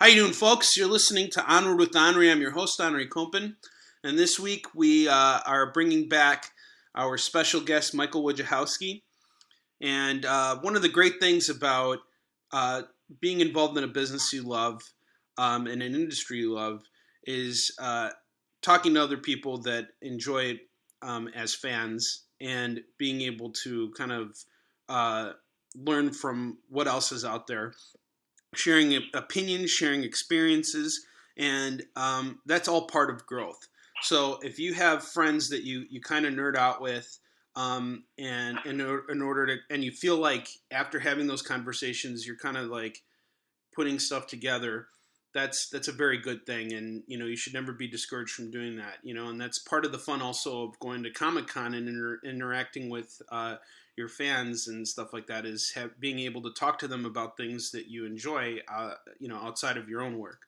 How you doing, folks? You're listening to Onward with Onrie. I'm your host, Henri Kompan, and this week we are bringing back our special guest, Michael Wojciechowski. And one of the great things about being involved in a business you love, in an industry you love, is talking to other people that enjoy it as fans and being able to kind of learn from what else is out there, sharing opinions, sharing experiences, and that's all part of growth. So if you have friends that you kind of nerd out with, and in order to, and you feel like after having those conversations, you're kind of like putting stuff together, that's a very good thing, and you should never be discouraged from doing that. And that's part of the fun also of going to Comic-Con and interacting with your fans and stuff like that, is being able to talk to them about things that you enjoy, outside of your own work.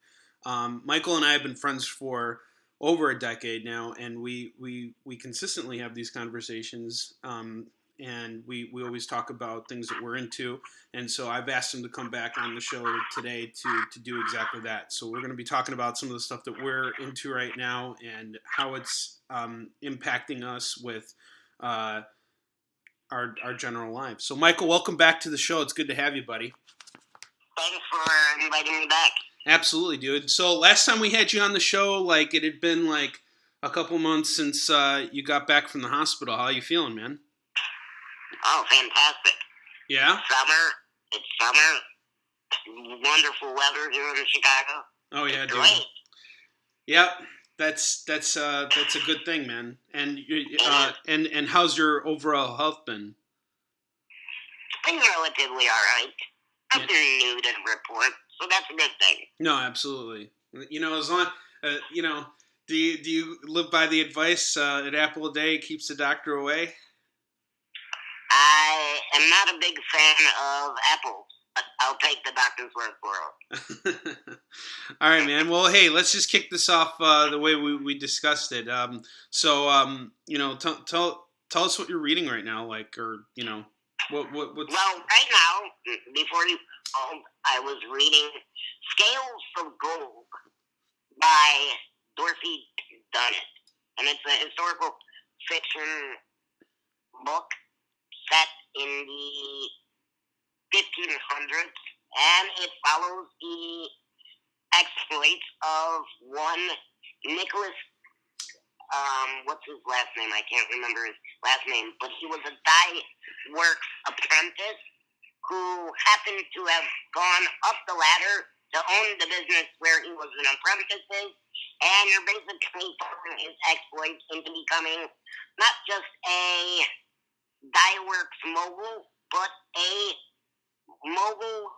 Michael and I have been friends for over a decade now, and we consistently have these conversations, and we always talk about things that we're into. And so I've asked him to come back on the show today to do exactly that. So we're going to be talking about some of the stuff that we're into right now and how it's impacting us with our general lives. So Michael, welcome back to the show. It's good to have you, buddy. Thanks for inviting me back. Absolutely, dude. So last time we had you on the show, it had been a couple months since you got back from the hospital. How are you feeling, man? Oh, fantastic. Yeah? It's summer. Wonderful weather here in Chicago. Oh, yeah, dude. Great. Yep. That's a good thing, man. And and how's your overall health been? Been relatively all right. Nothing new to report, so that's a good thing. No, absolutely. As long do you live by the advice an apple a day keeps the doctor away? I am not a big fan of apples, but I'll take the doctor's word for it. All right, man. Well, hey, let's just kick this off the way we discussed it. Tell us what you're reading right now, what's... Well, right now, before you called, I was reading Scales of Gold by Dorothy Dunnett, and it's a historical fiction book set in the 1500s, and it follows the exploits of one Nicholas, what's his last name? I can't remember his last name, but he was a dye works apprentice who happened to have gone up the ladder to own the business where he was an apprentice, and you're basically turning his exploits into becoming not just a dye works mogul, but a mogul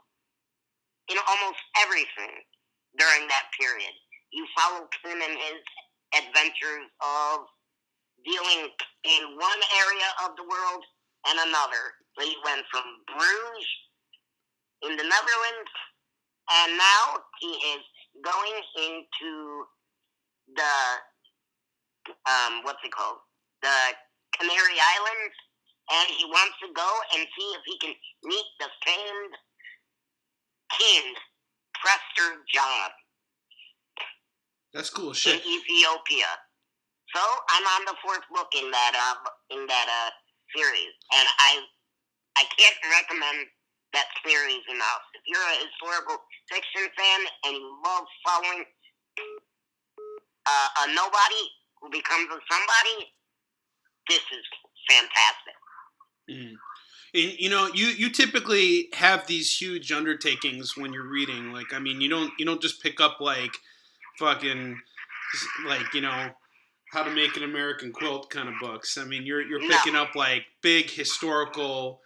in almost everything during that period. You follow him in his adventures of dealing in one area of the world and another. So he went from Bruges in the Netherlands, and now he is going into the, the Canary Islands, and he wants to go and see if he can meet the famed king, Prester John. That's cool shit. In Ethiopia. So I'm on the fourth book in that series, and I can't recommend that series enough. If you're a historical fiction fan and you love following a nobody who becomes a somebody, this is fantastic. Mm. And, you typically have these huge undertakings when you're reading. You don't just pick up fucking How to Make an American Quilt kind of books. You're picking up big historical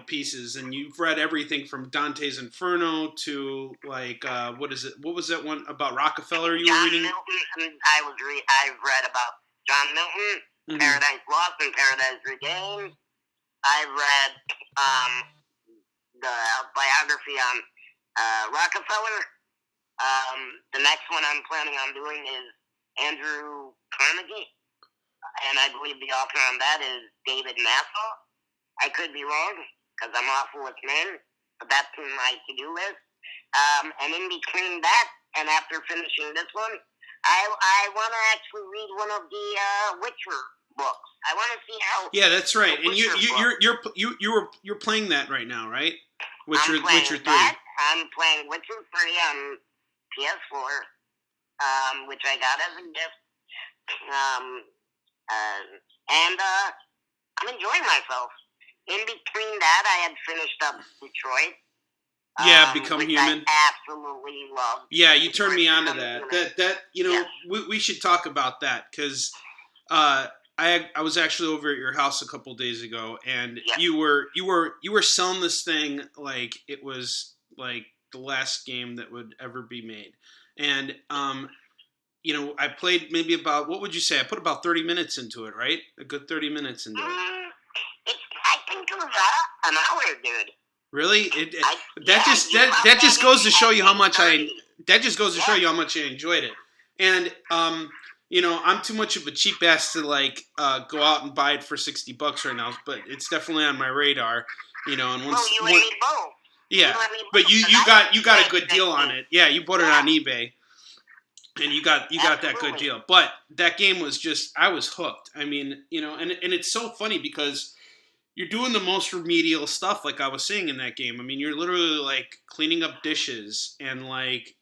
pieces, and you've read everything from Dante's Inferno to what was that one about Rockefeller you were reading? Milton. I've read about John Milton, mm-hmm. Paradise Lost and Paradise Regained. I've read the biography on Rockefeller. The next one I'm planning on doing is Andrew Carnegie, and I believe the author on that is David Nassau. I could be wrong, because I'm awful with names, but that's in my to-do list. And in between that, and after finishing this one, I want to actually read one of the Witcher books. I want to see how. Yeah, that's right. And you're playing that right now, right? Witcher 3. I'm playing Witcher 3 on PS4, which I got as a gift. And I'm enjoying myself. In between that, I had finished up Detroit. Yeah, Become Human. I absolutely love. Yeah, you turned me on to that. That we should talk about that because I was actually over at your house a couple days ago, and you were selling this thing like it was like the last game that would ever be made, and I played maybe about, what would you say? I put about 30 minutes into it, right? A good 30 minutes into it. I think it was an hour, dude. Really? That just goes to show you how much I enjoyed it. And I'm too much of a cheap ass to like go out and buy it for $60 right now, but it's definitely on my radar. And once you and me both. Yeah, but you got a good deal on it. Yeah, you bought it on eBay, and you got that good deal. But that game was just, I was hooked. I mean, and it's so funny because you're doing the most remedial stuff, like I was saying in that game. I mean, you're literally like cleaning up dishes and like,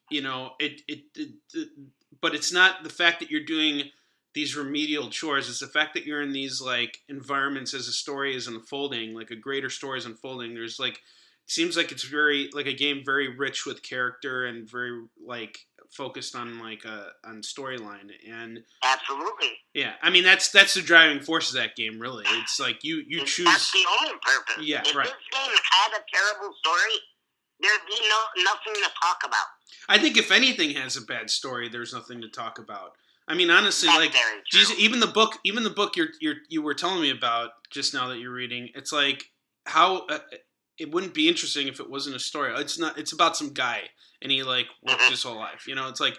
but it's not the fact that you're doing these remedial chores. It's the fact that you're in these like environments as a story is unfolding, like a greater story is unfolding. There's like, it seems like it's very like a game very rich with character and very like focused on like on storyline. And absolutely, yeah, I mean that's the driving force of that game. Really, it's like you choose. That's the only purpose. Yeah, if right. this game had a terrible story, there'd be nothing to talk about. I think if anything has a bad story, there's nothing to talk about. I mean, honestly, that's like geez, even the book you were telling me about just now that you're reading, it's like how it wouldn't be interesting if it wasn't a story. It's not. It's about some guy and he like worked his whole life. It's like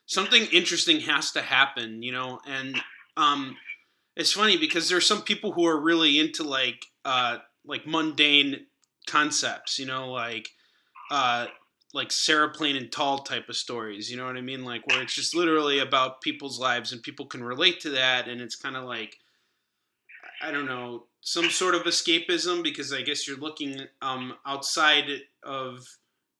something interesting has to happen. And it's funny because there's some people who are really into like mundane concepts. Like Sarah Plain and Tall type of stories, you know what I mean? Like where it's just literally about people's lives and people can relate to that, and it's kind of like, I don't know, some sort of escapism because I guess you're looking outside of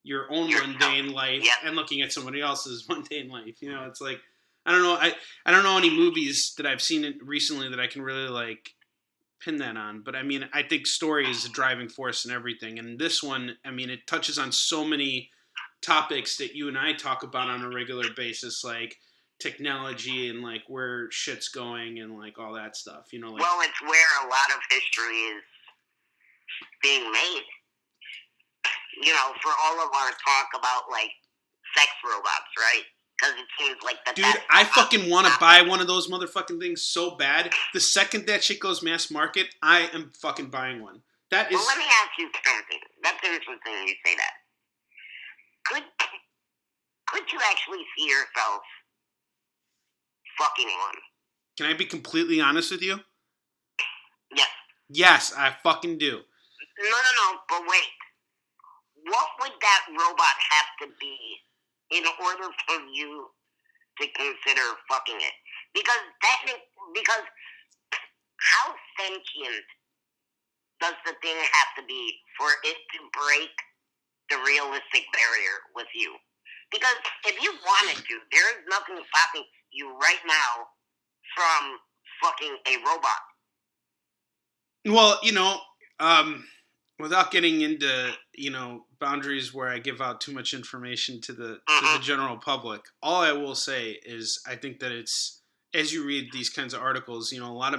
your own mundane life and looking at somebody else's mundane life. It's like, I don't know, I don't know any movies that I've seen recently that I can really like pin that on, but I mean, I think story is the driving force in everything, and this one, I mean, it touches on so many topics that you and I talk about on a regular basis, like technology and like where shit's going and like all that stuff, like, well, it's where a lot of history is being made, for all of our talk about like sex robots, right? Because it seems like that. Dude, I fucking want to buy one of those motherfucking things so bad. The second that shit goes mass market, I am fucking buying one. That is. Well, let me ask you something. That's interesting you say that. Could you actually see yourself fucking one? Can I be completely honest with you? Yes. Yes, I fucking do. No, but wait. What would that robot have to be in order for you to consider fucking it? Because how sentient does the thing have to be for it to break the realistic barrier with you? Because if you wanted to, there is nothing stopping you right now from fucking a robot. Well, without getting into, boundaries where I give out too much information to the general public, all I will say is I think that it's, as you read these kinds of articles, a lot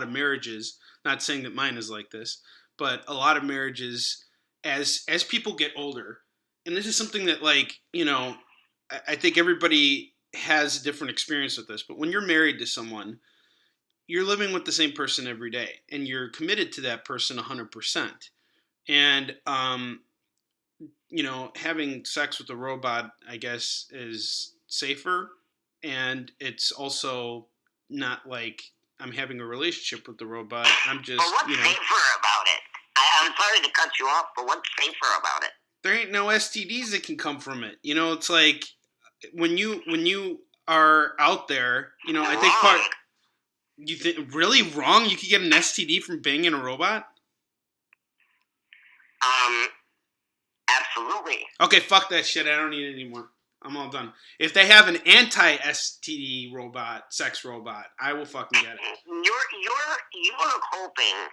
of marriages, not saying that mine is like this, but a lot of marriages as people get older, and this is something that like, I think everybody has a different experience with this, but when you're married to someone, you're living with the same person every day and you're committed to that person 100%. And, having sex with a robot, I guess, is safer. And it's also not like I'm having a relationship with the robot. I'm just, But what's safer about it? I'm sorry to cut you off, but what's safer about it? there ain't no STDs that can come from it. You know, it's like when you are out there, you know, I think you think really wrong. You could get an STD from banging a robot. Absolutely. Okay, fuck that shit. I don't need it anymore. I'm all done. If they have an anti-STD robot, sex robot, I will fucking get it. You're hoping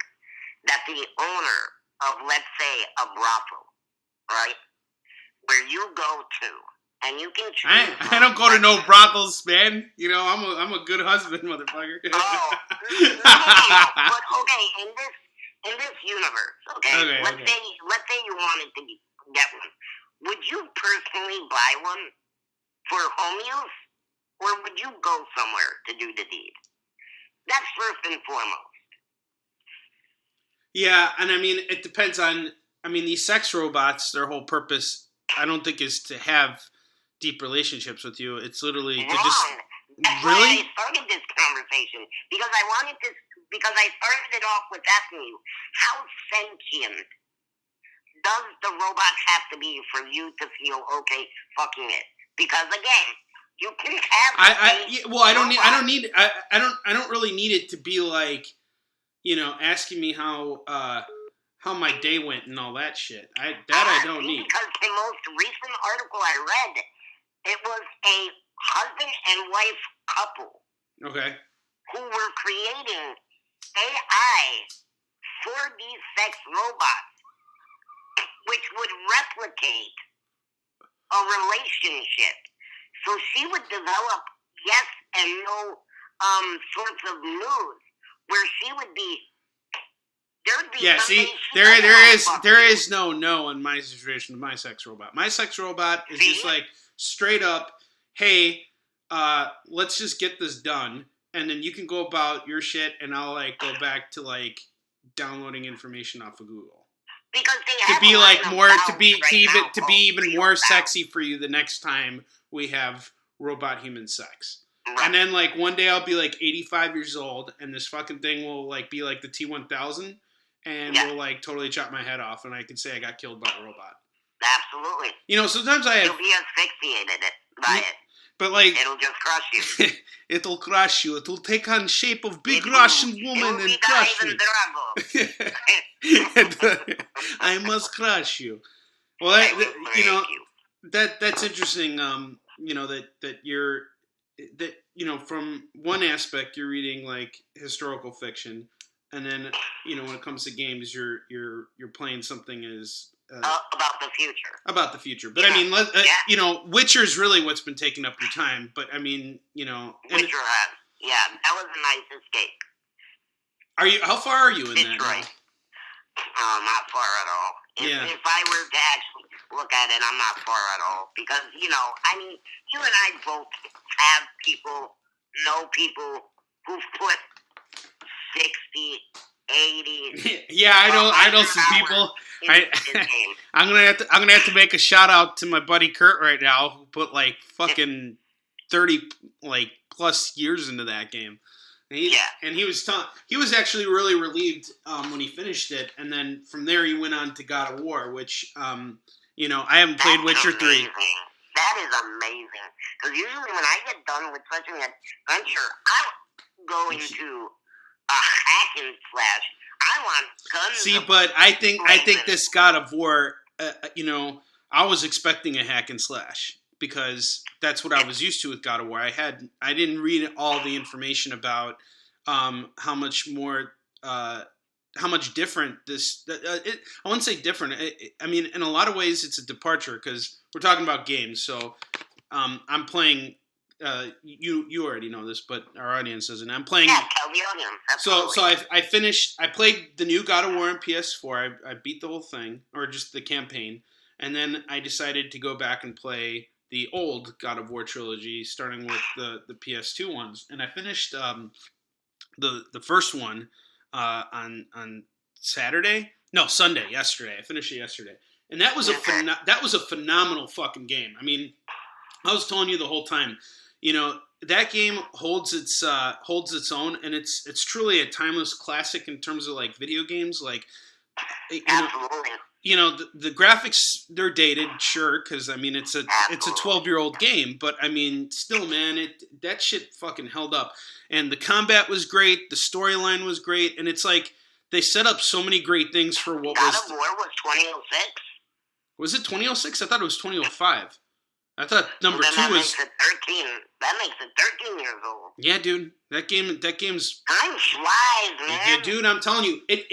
that the owner of, let's say, a brothel, right, where you go to, and you can choose. I don't go to no brothels, man. You know, I'm a good husband, motherfucker. But okay, in this universe, okay, let's say you wanted to get one. Would you personally buy one for home use, or would you go somewhere to do the deed? That's first and foremost. Yeah, and I mean, it depends on. I mean, these sex robots, their whole purpose, I don't think, is to have deep relationships with you. It's literally to just. That's really? why I started this conversation, because I started it off with asking you, how sentient does the robot have to be for you to feel okay fucking it? Because again, you can have. I don't really need it to be like, you know, asking me how my day went and all that shit. I don't need. Because the most recent article I read, it was a husband and wife couple. Okay. Who were creating AI for these sex robots, which would replicate a relationship. So she would develop yes and no sorts of moods where she would be. There'd be there is no in my situation with my sex robot. My sex robot is just like straight up, hey, let's just get this done, and then you can go about your shit, and I'll like go back to like downloading information off of Google. Because they to be like more to be even more about. Sexy for you the next time we have robot human sex. Right. And then like one day I'll be like 85 years old, and this fucking thing will like be like the T-1000, and will like totally chop my head off, and I can say I got killed by a robot. Absolutely. You know, sometimes I have. You'll be asphyxiated by it. But like, it'll just crush you. It'll crush you. It'll take on shape of big Russian woman and crush you. I must crush you. Well, you know, that's interesting. You know that you're you know, from one aspect you're reading like historical fiction, and then you know when it comes to games you're playing something as about the future. About the future, but I mean, you know, Witcher's really what's been taking up your time. But I mean, you know, Witcher has, that was a nice escape. Are you? How far are you in Detroit. that? Not far at all. If I were to actually look at it, I'm not far at all because you know, I mean, you and I both know people who've put 60. 80. Yeah, I know some people. I'm gonna have to make a shout out to my buddy Kurt right now, who put like fucking 30 like plus years into that game. And he was actually really relieved when he finished it, and then from there he went on to God of War, which you know, I haven't played Witcher 3. That is amazing. Because usually when I get done with such an adventure, I'm going to a hack and slash. I want guns. See, but I think this God of War, you know, I was expecting a hack and slash because that's what I was used to with God of War. I didn't read all the information about how much different this. I wouldn't say different. I mean, in a lot of ways, it's a departure because we're talking about games. So I'm playing. You already know this, but our audience doesn't. I'm playing. Yeah, tell the audience. So I finished. I played the new God of War on PS4. I beat the whole thing, or just the campaign, and then I decided to go back and play the old God of War trilogy, starting with the PS2 ones. And I finished the first one on Saturday. No, Sunday. Yesterday. I finished it yesterday, and that was a phenomenal fucking game. I mean, I was telling you the whole time. You know, that game holds its own, and it's truly a timeless classic in terms of like video games. Like, the graphics, they're dated, sure, because I mean it's a 12-year-old game, but I mean still, man, that shit fucking held up, and the combat was great, the storyline was great, and it's like they set up so many great things for what God was. of War was 2006. Was it 2006? I thought it was 2005. I thought number then 2 that was. Makes it 13. That makes it 13 years old. Yeah, dude, that game's. Time flies, man. Yeah, dude, I'm telling you, it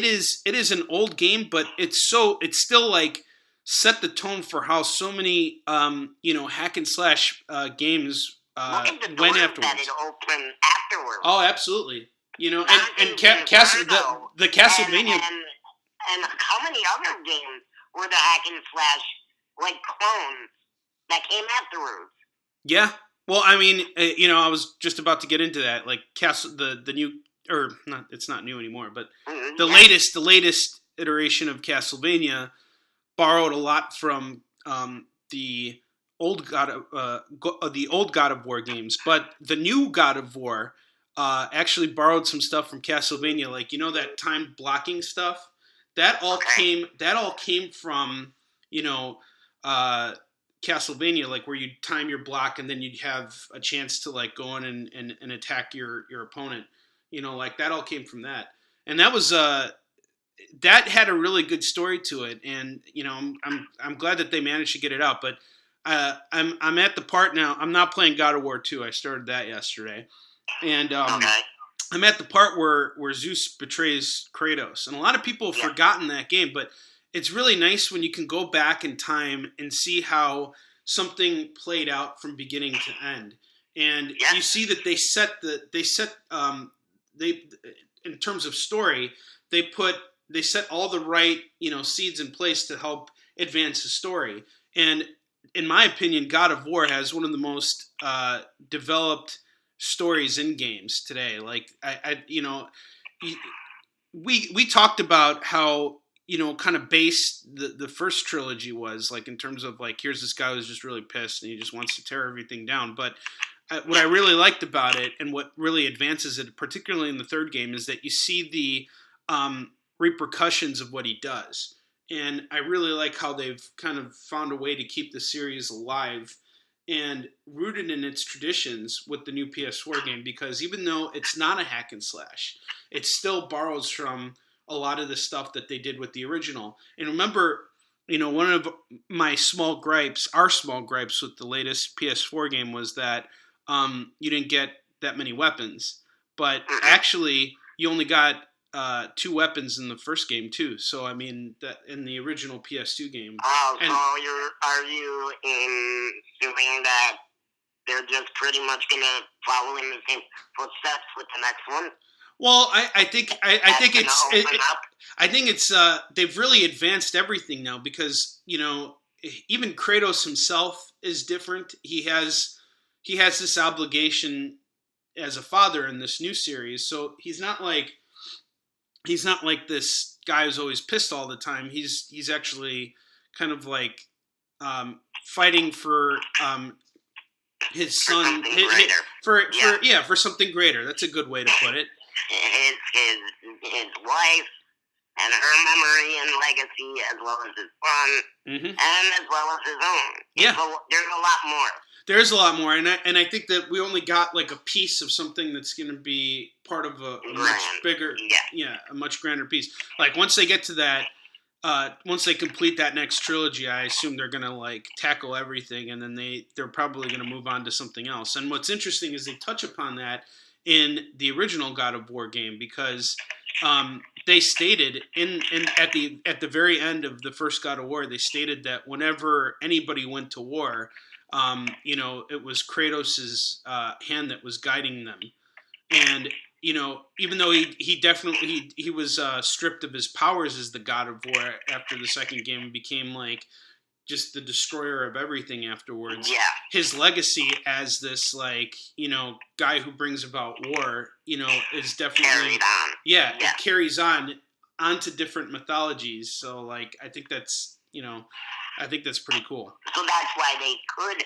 is an old game, but it's still like set the tone for how so many hack and slash games Look at the went doors afterwards. that it opened afterwards. Oh, absolutely. And the Castlevania. And how many other games were the hack and slash like clones that came afterwards? Yeah. Well, I mean, I was just about to get into that. Like the new, or not, it's not new anymore, but the latest iteration of Castlevania borrowed a lot from the old God of War games, but the new God of War actually borrowed some stuff from Castlevania, like that time blocking stuff. That all came from Castlevania, like where you time your block and then you'd have a chance to like go in and attack your opponent. Like that all came from that, and that was that had a really good story to it, and I'm glad that they managed to get it out. But I'm at the part now. I'm not playing God of War 2. I started that yesterday, and I'm at the part where Zeus betrays Kratos, and a lot of people have forgotten that game, but it's really nice when you can go back in time and see how something played out from beginning to end, and you see that they set in terms of story, they set all the right seeds in place to help advance the story. And in my opinion, God of War has one of the most developed stories in games today. Like we talked about how kind of base the first trilogy was, like in terms of like, here's this guy who's just really pissed and he just wants to tear everything down. But what I really liked about it, and what really advances it, particularly in the third game, is that you see the repercussions of what he does. And I really like how they've kind of found a way to keep the series alive and rooted in its traditions with the new PS4 game, because even though it's not a hack and slash, it still borrows from a lot of the stuff that they did with the original. And remember, one of our small gripes with the latest PS4 game was that you didn't get that many weapons, but actually you only got 2 weapons in the first game too. So I mean, that in the original PS2 game. Oh, so are you assuming that they're just pretty much gonna follow in the same footsteps with the next one? Well, I think it's they've really advanced everything now, because even Kratos himself is different. He has this obligation as a father in this new series, so he's not like this guy who's always pissed all the time. He's actually kind of like fighting for his son, for something greater. That's a good way to put it. His wife and her memory and legacy, as well as his son, and as well as his own. There's a lot more. There's a lot more, and I think that we only got like a piece of something that's going to be part of a much bigger, a much grander piece. Like once they get to that, once they complete that next trilogy, I assume they're going to like tackle everything, and then they're probably going to move on to something else. And what's interesting is they touch upon that in the original God of War game, because they stated at the very end of the first God of War, they stated that whenever anybody went to war, it was Kratos' hand that was guiding them. And even though he was stripped of his powers as the God of War after the second game, and became like just the destroyer of everything afterwards. Yeah. His legacy as this like guy who brings about war, is definitely carried on. Yeah, it carries on onto different mythologies. So like I think that's pretty cool. So that's why they could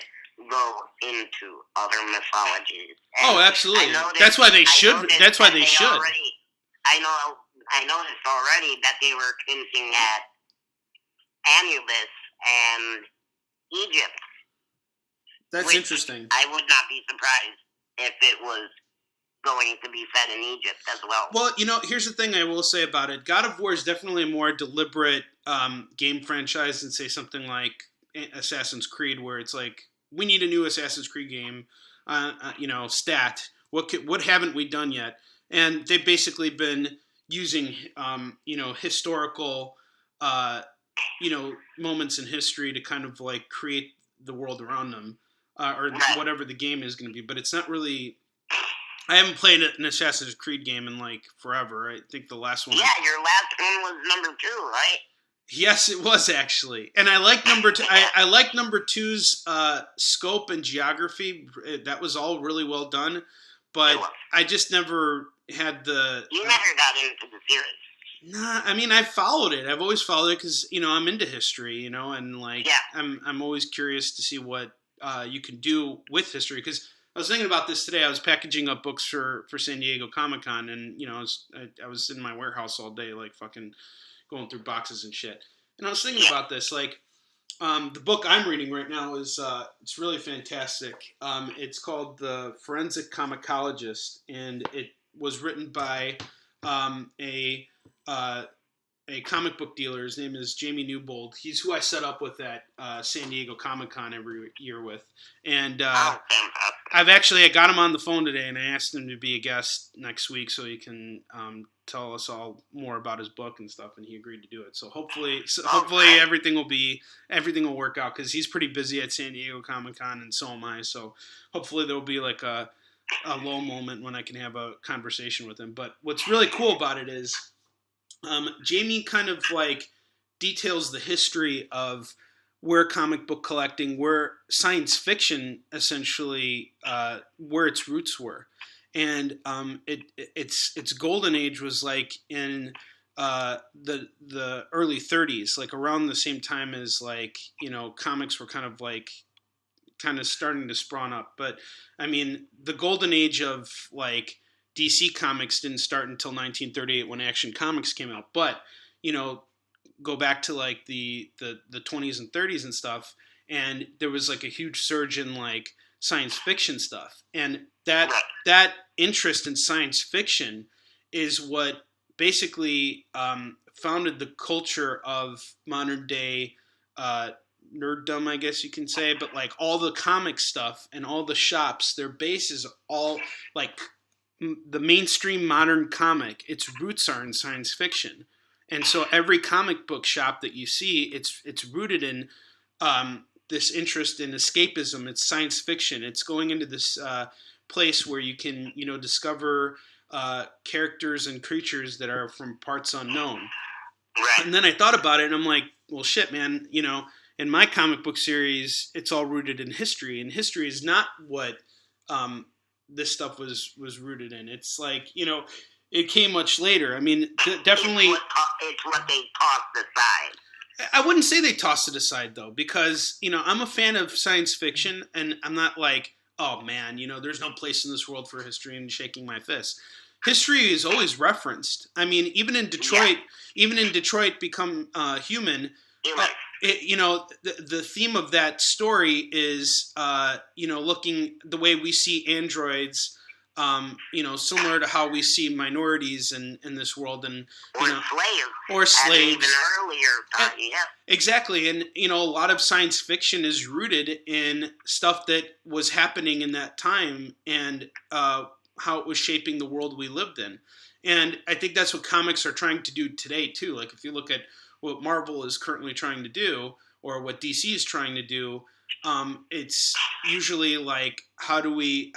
go into other mythologies. And absolutely. That's why they should. That's why they should. I noticed already that they were hinting at Anubis and Egypt. That's interesting. I would not be surprised if it was going to be set in Egypt as well. Well, here's the thing I will say about it. God of War is definitely a more deliberate game franchise than, say, something like Assassin's Creed, where it's like, we need a new Assassin's Creed game, stat. What haven't we done yet? And they've basically been using, historical, moments in history to kind of like create the world around them, or whatever the game is going to be. But it's not really. I haven't played an Assassin's Creed game in like forever. I think the last one. Yeah, your last one was number 2, right? Yes, it was actually, and I like number 2. I like number 2's scope and geography. That was all really well done, but I just never had the. You never got into the series. Nah, I mean, I followed it. I've always followed it because I'm into history, and like I'm always curious to see what you can do with history. Because I was thinking about this today. I was packaging up books for San Diego Comic-Con, and I was in my warehouse all day, like fucking going through boxes and shit. And I was thinking about this, like the book I'm reading right now is it's really fantastic. It's called The Forensic Comicologist, and it was written by a comic book dealer. His name is Jamie Newbold. He's who I set up with at San Diego Comic-Con every year with. And I got him on the phone today, and I asked him to be a guest next week so he can tell us all more about his book and stuff, and he agreed to do it. So hopefully everything will work out, because he's pretty busy at San Diego Comic-Con, and so am I. So hopefully there'll be like a low moment when I can have a conversation with him. But what's really cool about it is Jamie kind of like details the history of where comic book collecting, where science fiction essentially, where its roots were. And its golden age was like in the early 30s, like around the same time as like, comics were kind of starting to spawn up. But I mean, the golden age of like DC Comics didn't start until 1938 when Action Comics came out. But, go back to like the 20s and 30s and stuff, and there was like a huge surge in like science fiction stuff. And that interest in science fiction is what basically founded the culture of modern day nerddom, I guess you can say. But like all the comic stuff and all the shops, their base is all like the mainstream modern comic. Its roots are in science fiction. And so every comic book shop that you see, it's rooted in this interest in escapism. It's science fiction. It's going into this place where you can, discover characters and creatures that are from parts unknown. Right. And then I thought about it, and I'm like, well, shit, man. In my comic book series, it's all rooted in history, and history is not what this stuff was rooted in. It's like, it came much later. I mean, definitely. It's what they tossed aside. I wouldn't say they tossed it aside, though, because, I'm a fan of science fiction, and I'm not like, oh, man, there's no place in this world for history, and shaking my fist. History is always referenced. I mean, even in Detroit Become Human, the theme of that story is, looking the way we see androids, similar to how we see minorities in this world, and slaves, even earlier. Exactly, and a lot of science fiction is rooted in stuff that was happening in that time, and how it was shaping the world we lived in. And I think that's what comics are trying to do today too. Like if you look at what Marvel is currently trying to do, or what DC is trying to do, it's usually like how do we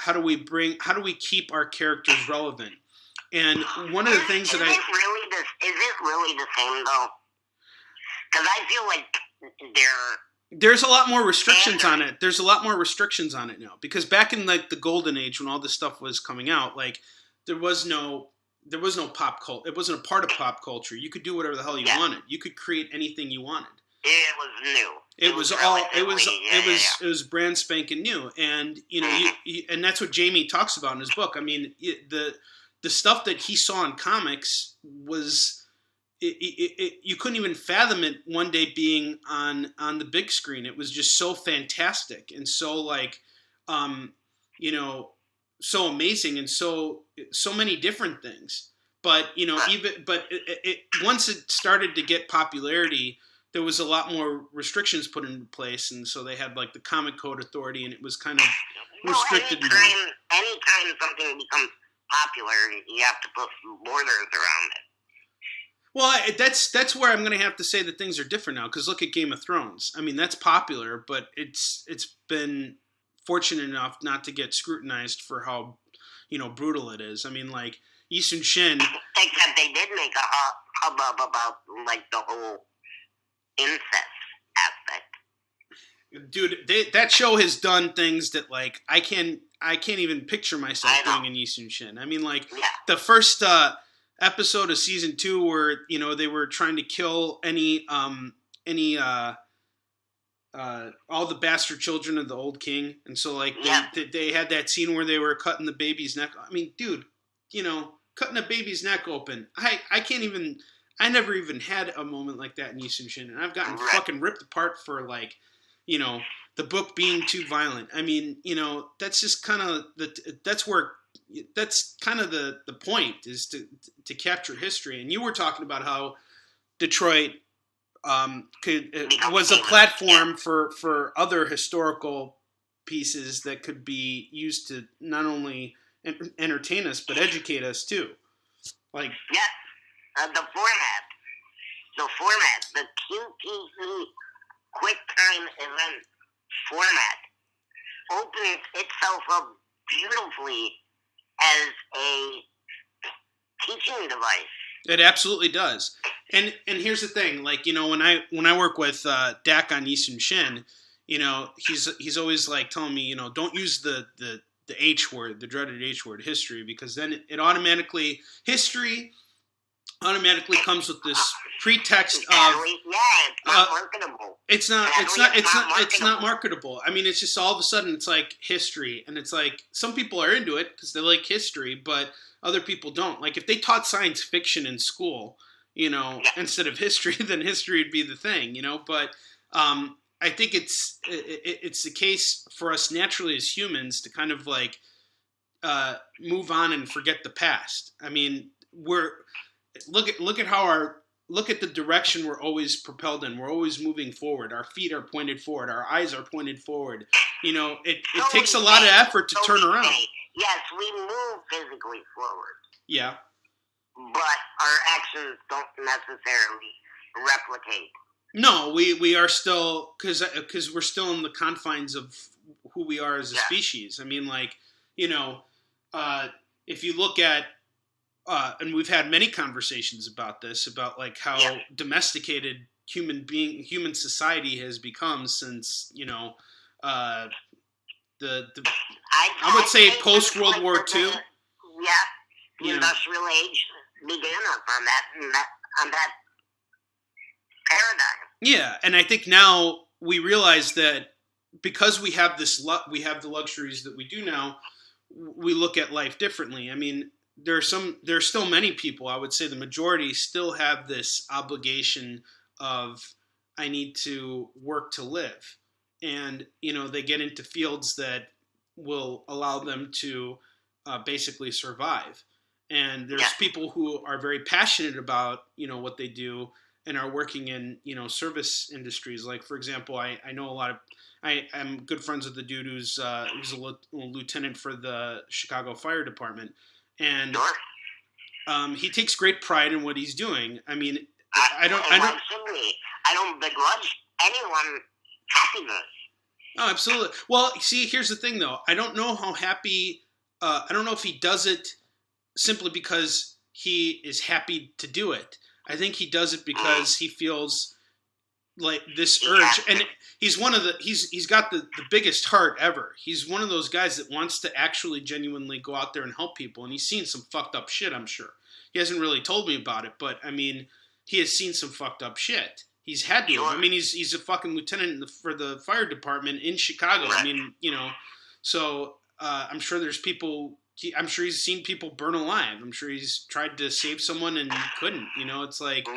keep our characters relevant? And one of the things that is it really the same though? Because I feel like there's a lot more restrictions on it. There's a lot more restrictions on it now, because back in like the golden age when all this stuff was coming out, like there was no pop culture. It wasn't a part of pop culture. You could do whatever the hell you wanted. You could create anything you wanted. It was new. It was brand spanking new, and and that's what Jamie talks about in his book. I mean, the stuff that he saw in comics was, you couldn't even fathom it one day being on the big screen. It was just so fantastic and so like, you know, so amazing and so many different things. But once it started to get popularity, there was a lot more restrictions put into place, and so they had like the Comic Code Authority, and it was kind of restricted. Anytime something becomes popular, you have to put borders around it. Well, that's where I'm going to have to say that things are different now, because look at Game of Thrones. I mean, that's popular, but it's been fortunate enough not to get scrutinized for how, brutal it is. I mean, like, Yi Sun-shin... Except they did make a hubbub about, like, the whole incest aspect. Dude, that show has done things that, like, I can't even picture myself doing in Yi Sun-shin. I mean, like, the first episode of season 2 where, they were trying to kill all the bastard children of the old king. And so, like, they had that scene where they were cutting the baby's neck. I mean, dude, cutting a baby's neck open. I never even had a moment like that in Yi Sun-shin. And I've gotten fucking ripped apart for, like, the book being too violent. I mean, that's just kind of that's kind of the point, is to capture history. And you were talking about how Detroit was a platform for other historical pieces that could be used to not only entertain us but educate us too. Like the format, the QTE quick time event format opens itself up beautifully as a teaching device. It absolutely does. And here's the thing, like, when I work with Dak on Yi Sun-shin, he's always like telling me, don't use the H word, the dreaded H word, history, because then history automatically comes with this pretext of it's not marketable. It's not marketable. I mean, it's just all of a sudden it's like history, and it's like some people are into it because they like history, but other people don't. Like if they taught science fiction in school, instead of history, then history would be the thing, But I think it's the case for us naturally as humans to kind of like move on and forget the past. I mean, look at the direction we're always propelled in. We're always moving forward. Our feet are pointed forward. Our eyes are pointed forward. It takes a lot of effort to turn around. Yes, we move physically forward. Yeah. But our actions don't necessarily replicate. No, we are still, because we're still in the confines of who we are as a species. I mean, like, if you look at, and we've had many conversations about this, about like how domesticated human society has become since, I would say post World War II. The industrial age began on that paradigm. Yeah, and I think now we realize that because we have we have the luxuries that we do now, we look at life differently. I mean, there's still many people, I would say the majority, still have this obligation of, I need to work to live. And, they get into fields that will allow them to basically survive. And there's people who are very passionate about, what they do and are working in, service industries. Like, for example, I know I'm good friends with the dude who's a lieutenant for the Chicago Fire Department. And he takes great pride in what he's doing. I mean, I don't begrudge anyone happiness. Oh, absolutely. Well, see, here's the thing, though. I don't know how happy. I don't know if he does it simply because he is happy to do it. I think he does it because he feels like this urge, and he's got the biggest heart ever. He's one of those guys that wants to actually genuinely go out there and help people, and he's seen some fucked up shit, I'm sure. He hasn't really told me about it, but I mean, he has seen some fucked up shit. He's had to. I mean, he's a fucking lieutenant for the fire department in Chicago. I mean, so I'm sure there's people I'm sure he's seen people burn alive. I'm sure he's tried to save someone and couldn't. You know, it's like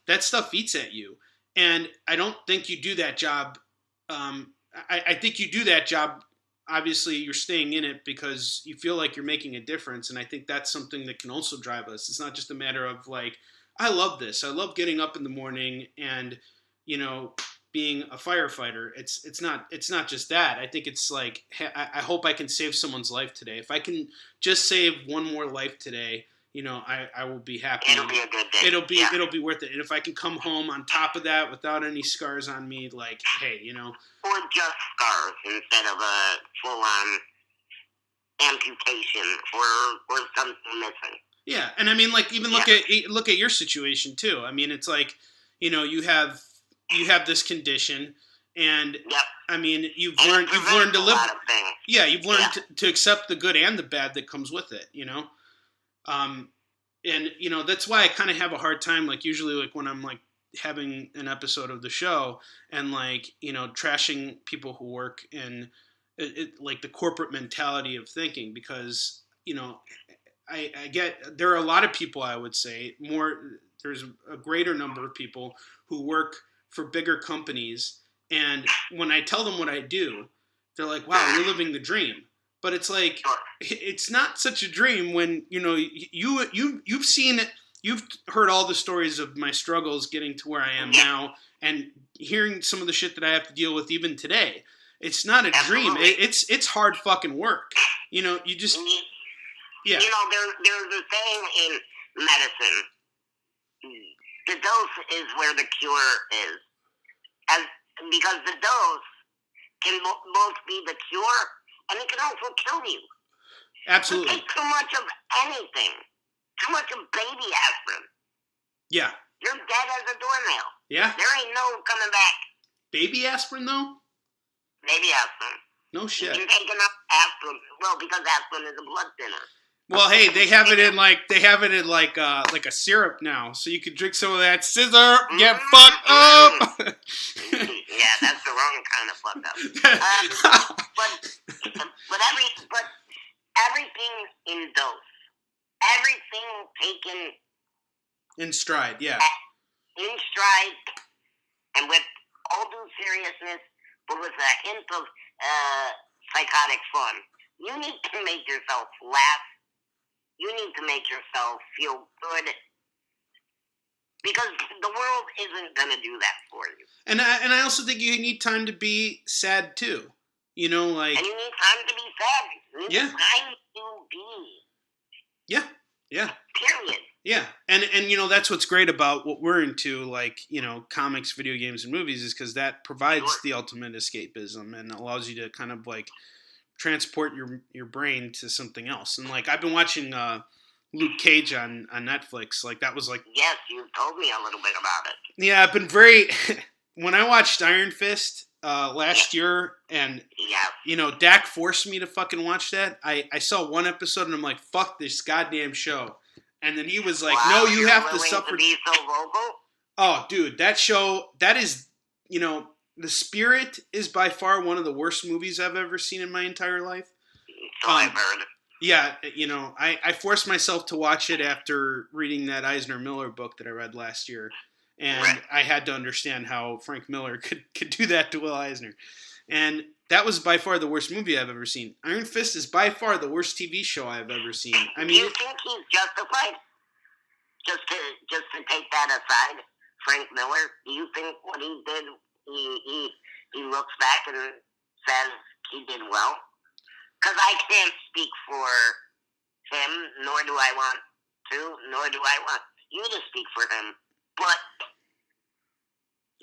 that stuff eats at you. And I don't think you do that job. I think you do that job. Obviously, you're staying in it because you feel like you're making a difference. And I think that's something that can also drive us. It's not just a matter of like, I love this. I love getting up in the morning and, you know, being a firefighter. It's not just that. I think it's like, I hope I can save someone's life today. If I can just save one more life today, you know, I will be happy. It'll be a good day. It'll be worth it. And if I can come home on top of that without any scars on me, like, hey, you know. Or just scars instead of a full-on amputation or something missing. Yeah, and I mean, like, even look at your situation too. I mean, it's like, you know, you have this condition, and I mean, you've learned to live. Yeah, you've learned to accept the good and the bad that comes with it. You know, and you know that's why I kind of have a hard time. Like usually, like when I'm like having an episode of the show and like you know trashing people who work in like the corporate mentality of thinking, because you know. I get there are a lot of people, I would say, there's a greater number of people who work for bigger companies, and when I tell them what I do, they're like, wow, you're living the dream. But it's like, it's not such a dream when, you know, you've heard all the stories of my struggles getting to where I am now and hearing some of the shit that I have to deal with even today. It's not a dream. It's hard fucking work. You know, you just... Yeah. You know, there's a saying in medicine, the dose is where the cure is. Because the dose can both be the cure, and it can also kill you. Absolutely. You take too much of anything, too much of baby aspirin. Yeah. You're dead as a doornail. Yeah. There ain't no coming back. Baby aspirin, though? Baby aspirin. No shit. You can take enough aspirin, well, because aspirin is a blood thinner. Well, hey, they have it in like a syrup now, so you can drink some of that scissor, get fucked up. Yeah, that's the wrong kind of fucked up. But everything in dose, everything taken in stride, yeah. In stride, and with all due seriousness, but with a hint of psychotic fun. You need to make yourself laugh. You need to make yourself feel good, because the world isn't going to do that for you. And I also think you need time to be sad too. You know, like... And you need time to be sad. You need time to be. Yeah, yeah. Period. Yeah, and you know, that's what's great about what we're into, like, you know, comics, video games, and movies, is because that provides the ultimate escapism and allows you to kind of, like... transport your brain to something else. And like I've been watching Luke Cage on Netflix. Like that was like... Yes, you told me a little bit about it. Yeah, I've been very... When I watched Iron Fist last year, and you know, Dak forced me to fucking watch that. I saw one episode and I'm like, fuck this goddamn show. And then he was like, no, you have to suffer... To be so vocal? Oh, dude, that show, that is, you know... The Spirit is by far one of the worst movies I've ever seen in my entire life. So I've heard. Yeah, you know, I forced myself to watch it after reading that Eisner Miller book that I read last year. And I had to understand how Frank Miller could do that to Will Eisner. And that was by far the worst movie I've ever seen. Iron Fist is by far the worst TV show I've ever seen. I mean, do you think he's justified? Just to take that aside, Frank Miller, do you think what he did... He looks back and says he did well? Because I can't speak for him, nor do I want to, nor do I want you to speak for him. But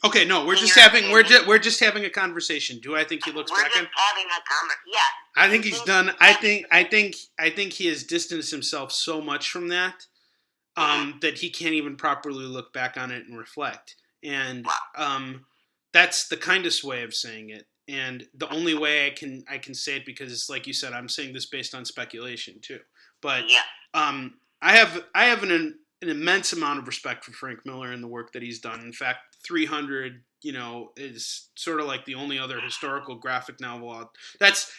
okay, no, we're just having a conversation. Do I think he looks back? We're just having a conversation. Yeah. I think he's done. I think he has distanced himself so much from that that he can't even properly look back on it and reflect. And that's the kindest way of saying it, and the only way I can say it, because like you said, I'm saying this based on speculation too. But I have an immense amount of respect for Frank Miller and the work that he's done. In fact, 300, you know, is sort of like the only other historical graphic novel out. That's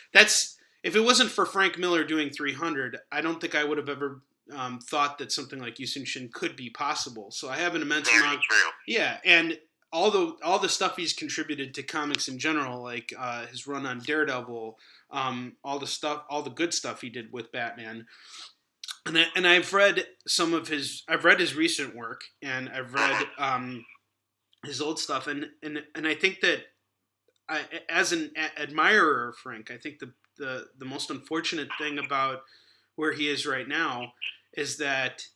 if it wasn't for Frank Miller doing 300, I don't think I would have ever thought that something like Yusun Shin could be possible. So I have an immense Very amount. true. Yeah, and all the stuff he's contributed to comics in general, like his run on Daredevil, all the good stuff he did with Batman. And I've read I've read his recent work, and I've read his old stuff, and I think that as an admirer of Frank, I think the most unfortunate thing about where he is right now is that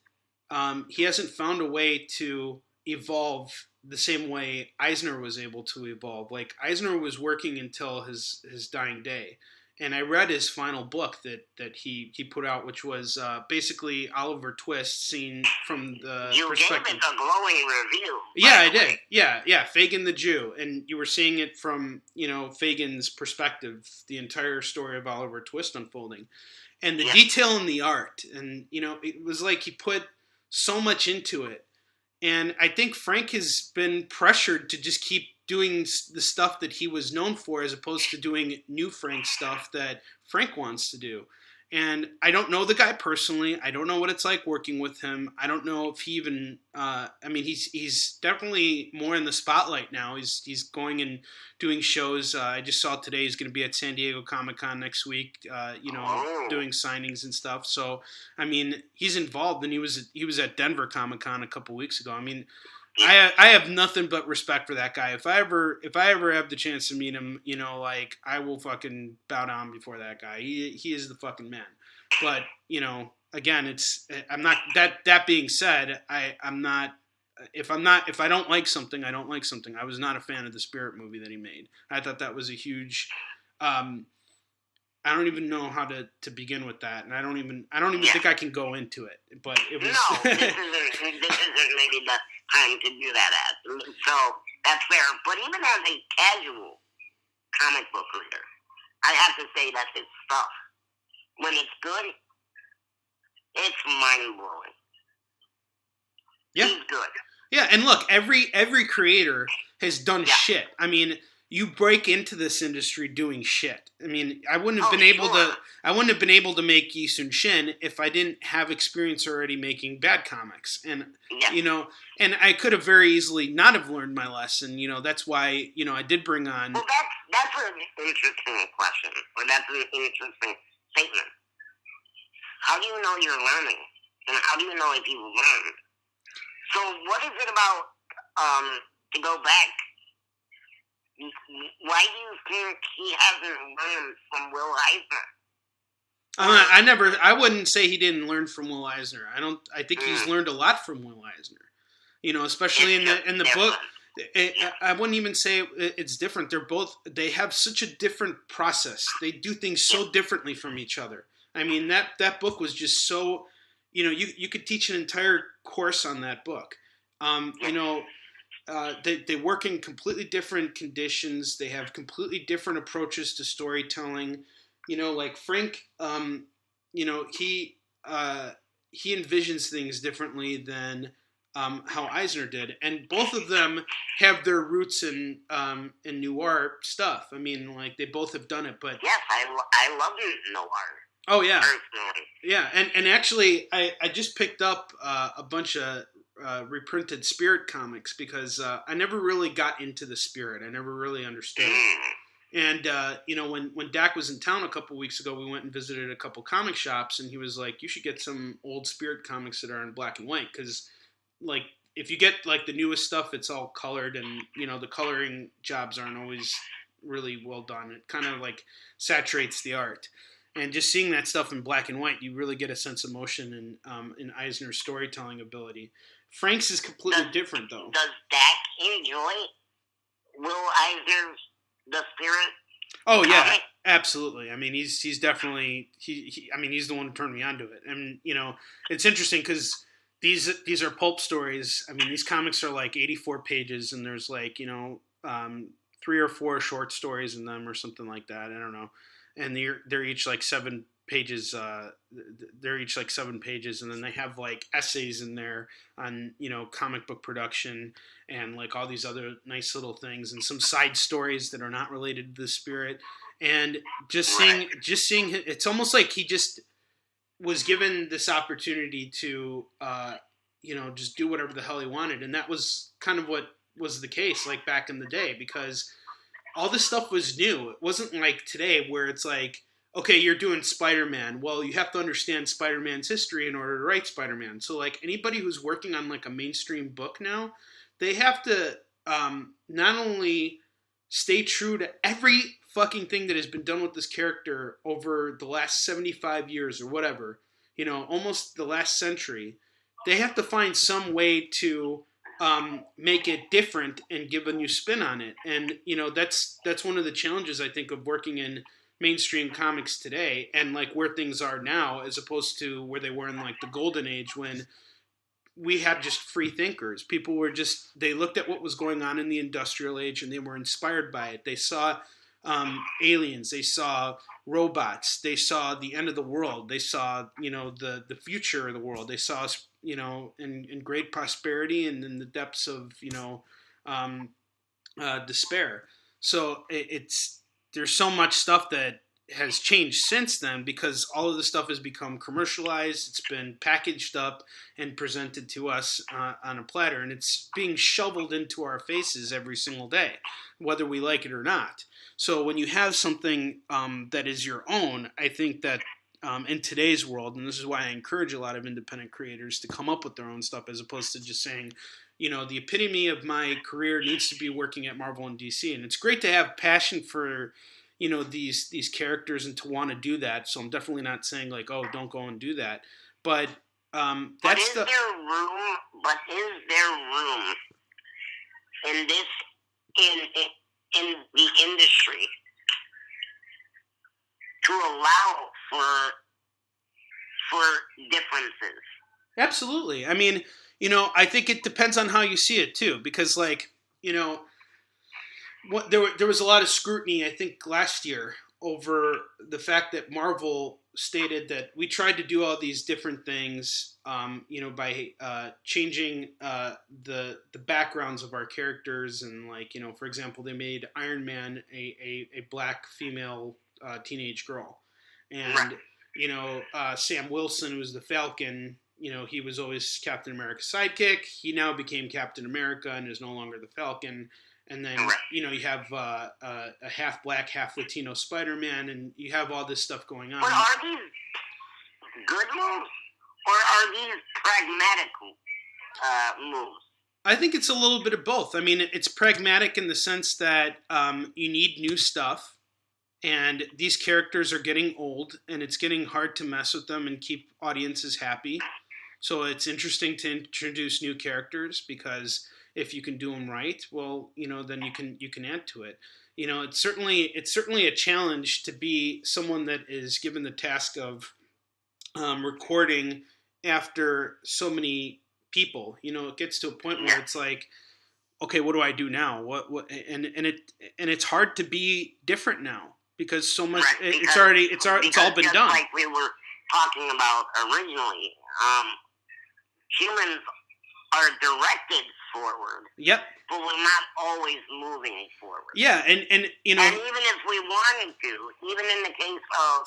he hasn't found a way to evolve the same way Eisner was able to evolve. Like, Eisner was working until his dying day. And I read his final book that he put out, which was basically Oliver Twist seen from the perspective. You gave it a glowing review. Yeah, I did. Yeah, Fagin the Jew. And you were seeing it from, Fagin's perspective, the entire story of Oliver Twist unfolding. And the detail in the art. And, it was like he put so much into it. And I think Frank has been pressured to just keep doing the stuff that he was known for, as opposed to doing new Frank stuff that Frank wants to do. And I don't know the guy personally. I don't know what it's like working with him. I don't know if he even. He's definitely more in the spotlight now. He's going and doing shows. I just saw today he's going to be at San Diego Comic-Con next week. Doing signings and stuff. So he's involved, and he was at Denver Comic-Con a couple weeks ago. I have nothing but respect for that guy. If I ever have the chance to meet him, I will fucking bow down before that guy. He is the fucking man. But, again, I'm not that being said, I'm not if I don't like something, I don't like something. I was not a fan of the Spirit movie that he made. I thought that was a huge I don't even know how to begin with that, and I don't even think I can go into it. But it was no, this isn't maybe the time to do that at. So that's fair. But even as a casual comic book reader, I have to say that his stuff, when it's good, it's mind blowing. Yeah. He's good. Yeah, and look, every creator has done shit. You break into this industry doing shit. I wouldn't have been able to make Yusun Shin if I didn't have experience already making bad comics. And and I could have very easily not have learned my lesson. That's why I did bring on. Well, that's an interesting question, or that's an interesting statement. How do you know you're learning, and how do you know if you learned? So, what is it about to go back? Why do you think he hasn't learned from Will Eisner? I wouldn't say he didn't learn from Will Eisner. I think he's learned a lot from Will Eisner. Especially in the book. I wouldn't even say it's different. They have such a different process. They do things so differently from each other. That book was just so, you could teach an entire course on that book. They work in completely different conditions. They have completely different approaches to storytelling. Like Frank, he envisions things differently than how Eisner did, and both of them have their roots in noir stuff. They both have done it. But yes, I love noir. Oh yeah, personally. Yeah, and actually, I just picked up a bunch of reprinted Spirit comics because I never really got into the Spirit. I never really understood it. And when Dak was in town a couple weeks ago, we went and visited a couple comic shops, and he was like, "You should get some old Spirit comics that are in black and white, because if you get the newest stuff, it's all colored, and the coloring jobs aren't always really well done. It kind of saturates the art." And just seeing that stuff in black and white, you really get a sense of motion and in Eisner's storytelling ability. Frank's is completely different, though. Does Dak enjoy Will Eisner's The Spirit? Oh yeah, absolutely. He's definitely he's the one who turned me onto it. And it's interesting because these are pulp stories. These comics are 84 pages, and there's 3 or 4 short stories in them or something like that. I don't know. And they're each like 7 pages. They're each like 7 pages, and then they have like essays in there on comic book production and like all these other nice little things and some side stories that are not related to the Spirit. And just seeing it's almost like he just was given this opportunity to just do whatever the hell he wanted, and that was kind of what was the case like back in the day, because all this stuff was new. It wasn't like today where it's like, okay, you're doing Spider-Man. Well, you have to understand Spider-Man's history in order to write Spider-Man. So like anybody who's working on like a mainstream book now, they have to not only stay true to every fucking thing that has been done with this character over the last 75 years or whatever, almost the last century. They have to find some way to make it different and give a new spin on it. And, that's one of the challenges, I think, of working in mainstream comics today and like where things are now as opposed to where they were in like the golden age when we had just free thinkers. People were they looked at what was going on in the industrial age and they were inspired by it. They saw aliens, they saw robots, they saw the end of the world, they saw, the future of the world. They saw us, in great prosperity and in the depths of, despair. So there's so much stuff that has changed since then because all of the stuff has become commercialized. It's been packaged up and presented to us on a platter, and it's being shoveled into our faces every single day, whether we like it or not. So when you have something that is your own, I think that in today's world, and this is why I encourage a lot of independent creators to come up with their own stuff as opposed to just saying, the epitome of my career needs to be working at Marvel and DC. And it's great to have passion for, these characters and to want to do that. So I'm definitely not saying like, oh, don't go and do that. But that's there room? But is there room in this in the industry to allow for differences? Absolutely. I mean, I think it depends on how you see it too, because like, there was a lot of scrutiny, I think, last year over the fact that Marvel stated that we tried to do all these different things, by changing the backgrounds of our characters, and like, for example, they made Iron Man a black female teenage girl, and Sam Wilson, who was the Falcon, he was always Captain America's sidekick. He now became Captain America and is no longer the Falcon. And then, you have a half black, half Latino Spider-Man, and you have all this stuff going on. But are these good moves, or are these pragmatic moves? I think it's a little bit of both. I mean, it's pragmatic in the sense that you need new stuff, and these characters are getting old, and it's getting hard to mess with them and keep audiences happy. So it's interesting to introduce new characters because if you can do them right, well, then you can add to it. It's certainly a challenge to be someone that is given the task of recording after so many people. It gets to a point where it's like, okay, what do I do now? What and it's hard to be different now because so much it's all been done. Like we were talking about originally, humans are directed forward. Yep. But we're not always moving forward. Yeah, and And even if we wanted to, even in the case of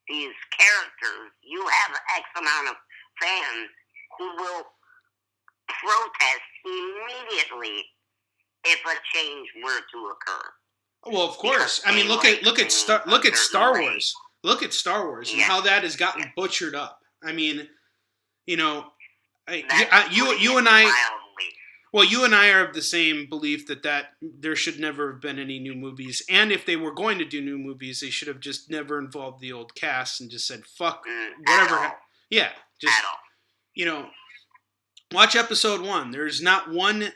these characters, you have X amount of fans who will protest immediately if a change were to occur. Well, of course. I mean, look at Star Wars. Look at Star Wars and how that has gotten butchered up. I mean, you and I. Well, you and I are of the same belief that there should never have been any new movies, and if they were going to do new movies, they should have just never involved the old cast and just said fuck whatever. Yeah, just watch episode 1. There's not one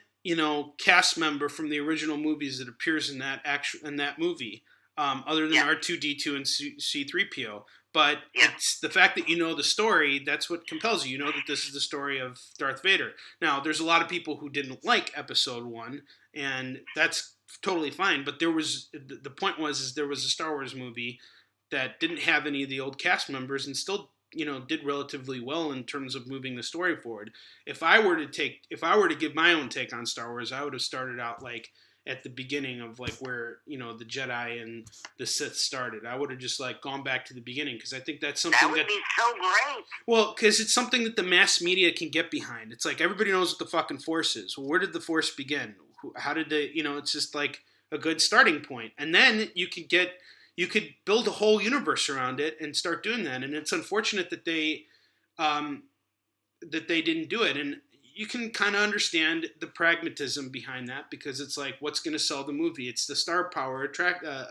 cast member from the original movies that appears in that movie, other than R2-D2 and C-3PO. But it's the fact that you know the story, that's what compels you. You know that this is the story of Darth Vader. Now, there's a lot of people who didn't like episode 1, and that's totally fine. But the point was there was a Star Wars movie that didn't have any of the old cast members and still, did relatively well in terms of moving the story forward. If I were to give my own take on Star Wars, I would have started out like at the beginning of like where, the Jedi and the Sith started. I would have just like gone back to the beginning because I think that's something that would be so great. Well, because it's something that the mass media can get behind. It's like everybody knows what the fucking Force is. Well, where did the Force begin? How did they? It's just like a good starting point, and then you could build a whole universe around it and start doing that. And it's unfortunate that they didn't do it. And you can kind of understand the pragmatism behind that because it's like, what's going to sell the movie? It's the star power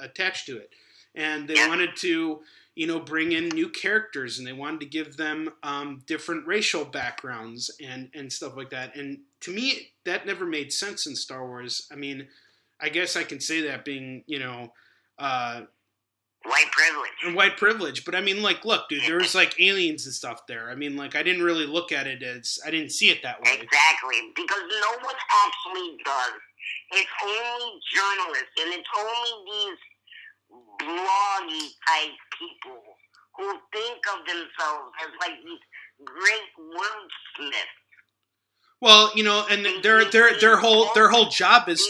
attached to it. And they wanted to, bring in new characters and they wanted to give them different racial backgrounds and stuff like that. And to me, that never made sense in Star Wars. I mean, I guess I can say that being, white privilege. And white privilege. But I mean, like, look, dude, there was like aliens and stuff there. I mean, like, I didn't really look at it I didn't see it that way. Exactly. Because no one actually does. It's only journalists and it's only these bloggy type people who think of themselves as like these great wordsmiths. Well, and their whole job is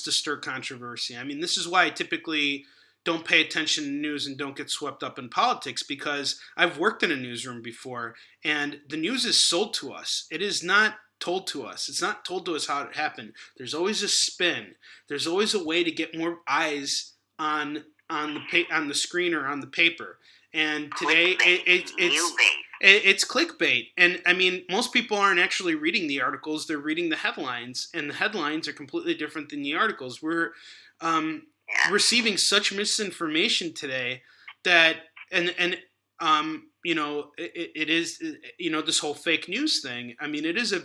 to stir controversy. I mean, this is why I typically don't pay attention to news and don't get swept up in politics because I've worked in a newsroom before and the news is sold to us. It is not told to us. It's not told to us how it happened. There's always a spin. There's always a way to get more eyes on the screen or on the paper. And today it's clickbait. And I mean, most people aren't actually reading the articles. They're reading the headlines, and the headlines are completely different than the articles. We're receiving such misinformation today that, it is, this whole fake news thing. I mean, it's a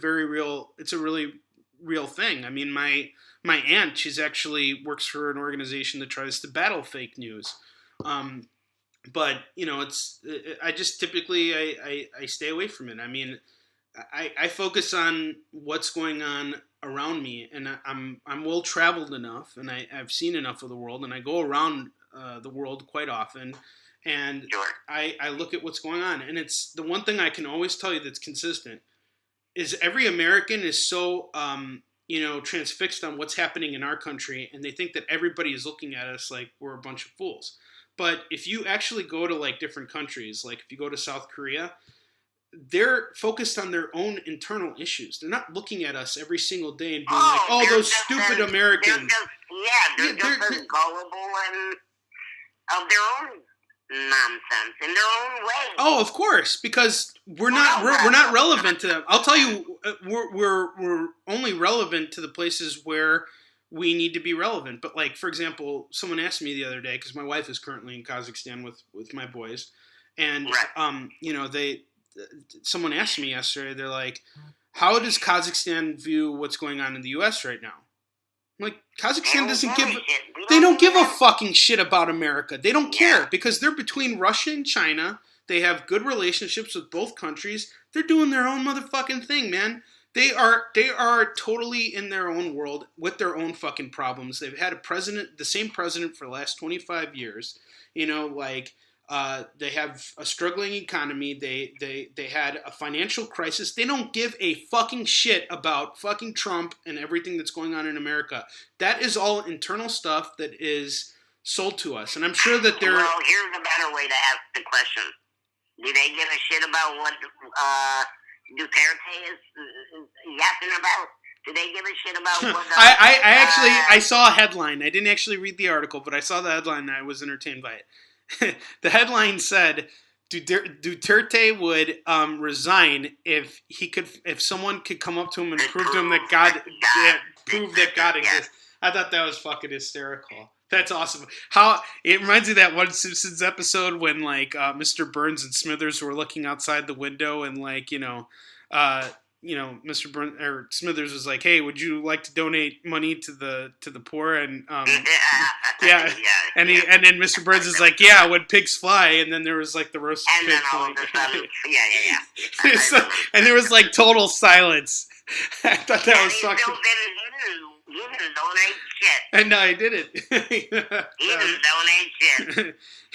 really real thing. I mean, my aunt, she's actually works for an organization that tries to battle fake news. But I just typically I stay away from it. I mean, I focus on what's going on around me, and I'm well traveled enough, and I've seen enough of the world, and I go around the world quite often, and I look at what's going on, and it's the one thing I can always tell you that's consistent is every American is so transfixed on what's happening in our country, and they think that everybody is looking at us like we're a bunch of fools. But if you actually go to like different countries, like if you go to South Korea, they're focused on their own internal issues. They're not looking at us every single day and being those stupid Americans. They're just as gullible and of their own nonsense in their own way. Oh, of course, because we're not relevant to them. I'll tell you, we're only relevant to the places where we need to be relevant. But like, for example, someone asked me the other day, because my wife is currently in Kazakhstan with my boys, and someone asked me yesterday, they're like, how does Kazakhstan view what's going on in the U.S. right now? I'm like, Kazakhstan they don't give a fucking shit about America. They don't care because they're between Russia and China. They have good relationships with both countries. They're doing their own motherfucking thing, man. They are totally in their own world with their own fucking problems. They've had the same president for the last 25 years. They have a struggling economy. They had a financial crisis. They don't give a fucking shit about fucking Trump and everything that's going on in America. That is all internal stuff that is sold to us. And I'm sure that they're... Well, here's a better way to ask the question. Do they give a shit about what Duterte is yapping about? Do they give a shit about what... I saw a headline. I didn't actually read the article, but I saw the headline and I was entertained by it. The headline said Duterte would resign if someone could come up to him and prove to him that God exists. I thought that was fucking hysterical. That's awesome. How it reminds me of that one Simpsons episode when Mr. Burns and Smithers were looking outside the window and Mr. Burns or Smithers was like, "Hey, would you like to donate money to the poor?" And and then Mr. Burns is like, "Yeah, when pigs fly." And then there was the roast and pig. Then all of a sudden, and there was total silence. I thought that was fucking. He You just donate shit. And no, I didn't. You just donate shit. Because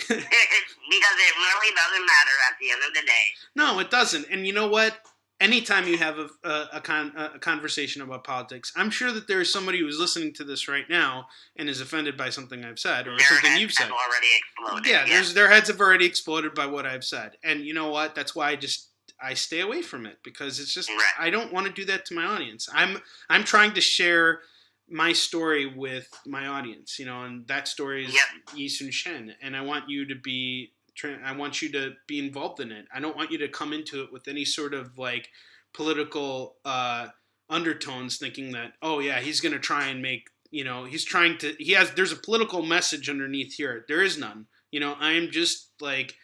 it really doesn't matter at the end of the day. No, it doesn't. And you know what? Anytime you have a conversation about politics, I'm sure that there is somebody who's listening to this right now and is offended by something I've said or something you've said. Their heads have already exploded. Yeah, their heads have already exploded by what I've said. And you know what? That's why I stay away from it, because it's just, I don't want to do that to my audience. I'm trying to share my story with my audience, and that story is Yi Sun Shen, and I want you to be involved in it. I don't want you to come into it with any sort of like political undertones, thinking that, oh yeah, he's going to try and make, there's a political message underneath here. There is none. I am just like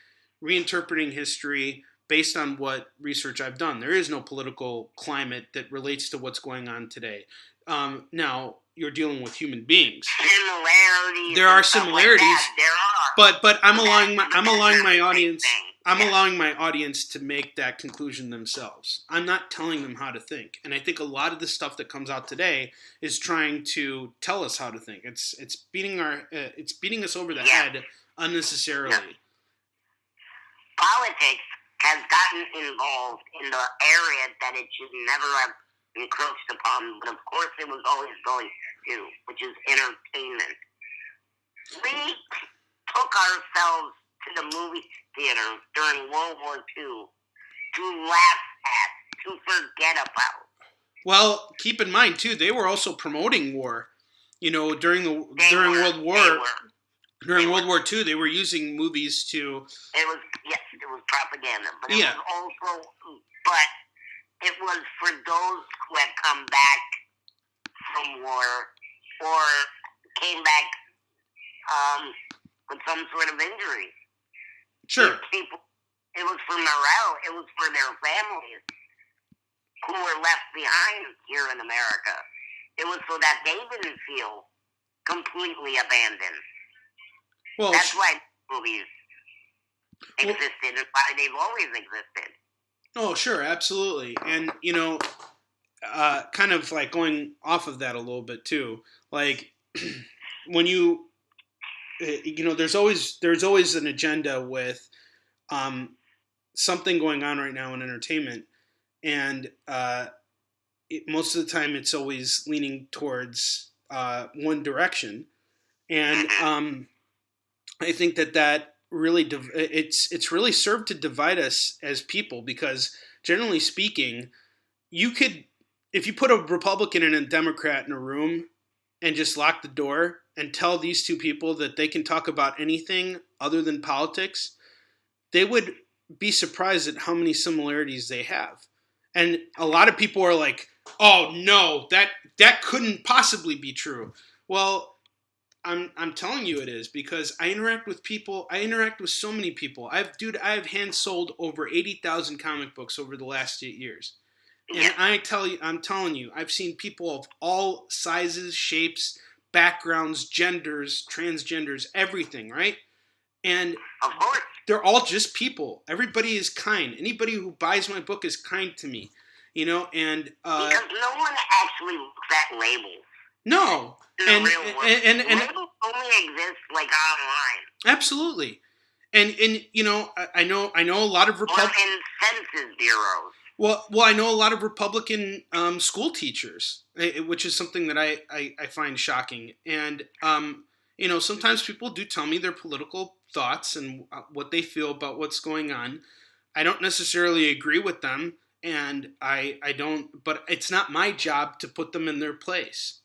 reinterpreting history based on what research I've done. There is no political climate that relates to what's going on today. Now you're dealing with human beings. Similarities. There are similarities. Like there are. But I'm allowing my audience. I'm allowing my audience to make that conclusion themselves. I'm not telling them how to think. And I think a lot of the stuff that comes out today is trying to tell us how to think. It's beating us over the head unnecessarily. Yeah. Politics has gotten involved in the area that it should never have encroached upon, but of course it was always going to, which is entertainment. We took ourselves to the movie theater during World War II to laugh at, to forget about. Well, keep in mind too, they were also promoting war. During World War II, they were using movies to. It was propaganda, but it was for those who had come back from war or came back with some sort of injury. Sure. People, it was for morale. It was for their families who were left behind here in America. It was so that they didn't feel completely abandoned. Well, that's why movies existed and why they've always existed. Oh, sure, absolutely. And, kind of like going off of that a little bit too, like when there's always an agenda with something going on right now in entertainment, and most of the time it's always leaning towards one direction, and I think that really it's really served to divide us as people, because generally speaking, if you put a Republican and a Democrat in a room and just lock the door and tell these two people that they can talk about anything other than politics, they would be surprised at how many similarities they have. And a lot of people are like, oh no, that couldn't possibly be true. Well, I'm telling you it is, because I interact with people. I interact with so many people. I have hand sold over 80,000 comic books over the last 8 years. And I'm telling you, I've seen people of all sizes, shapes, backgrounds, genders, transgenders, everything, right? And they're all just people. Everybody is kind. Anybody who buys my book is kind to me, and because no one actually looks at labels. No. And labels only exist like online. Absolutely. And I know a lot of or in census bureaus. Well, I know a lot of Republican school teachers, which is something that I find shocking. And sometimes people do tell me their political thoughts and what they feel about what's going on. I don't necessarily agree with them, and I don't. But it's not my job to put them in their place.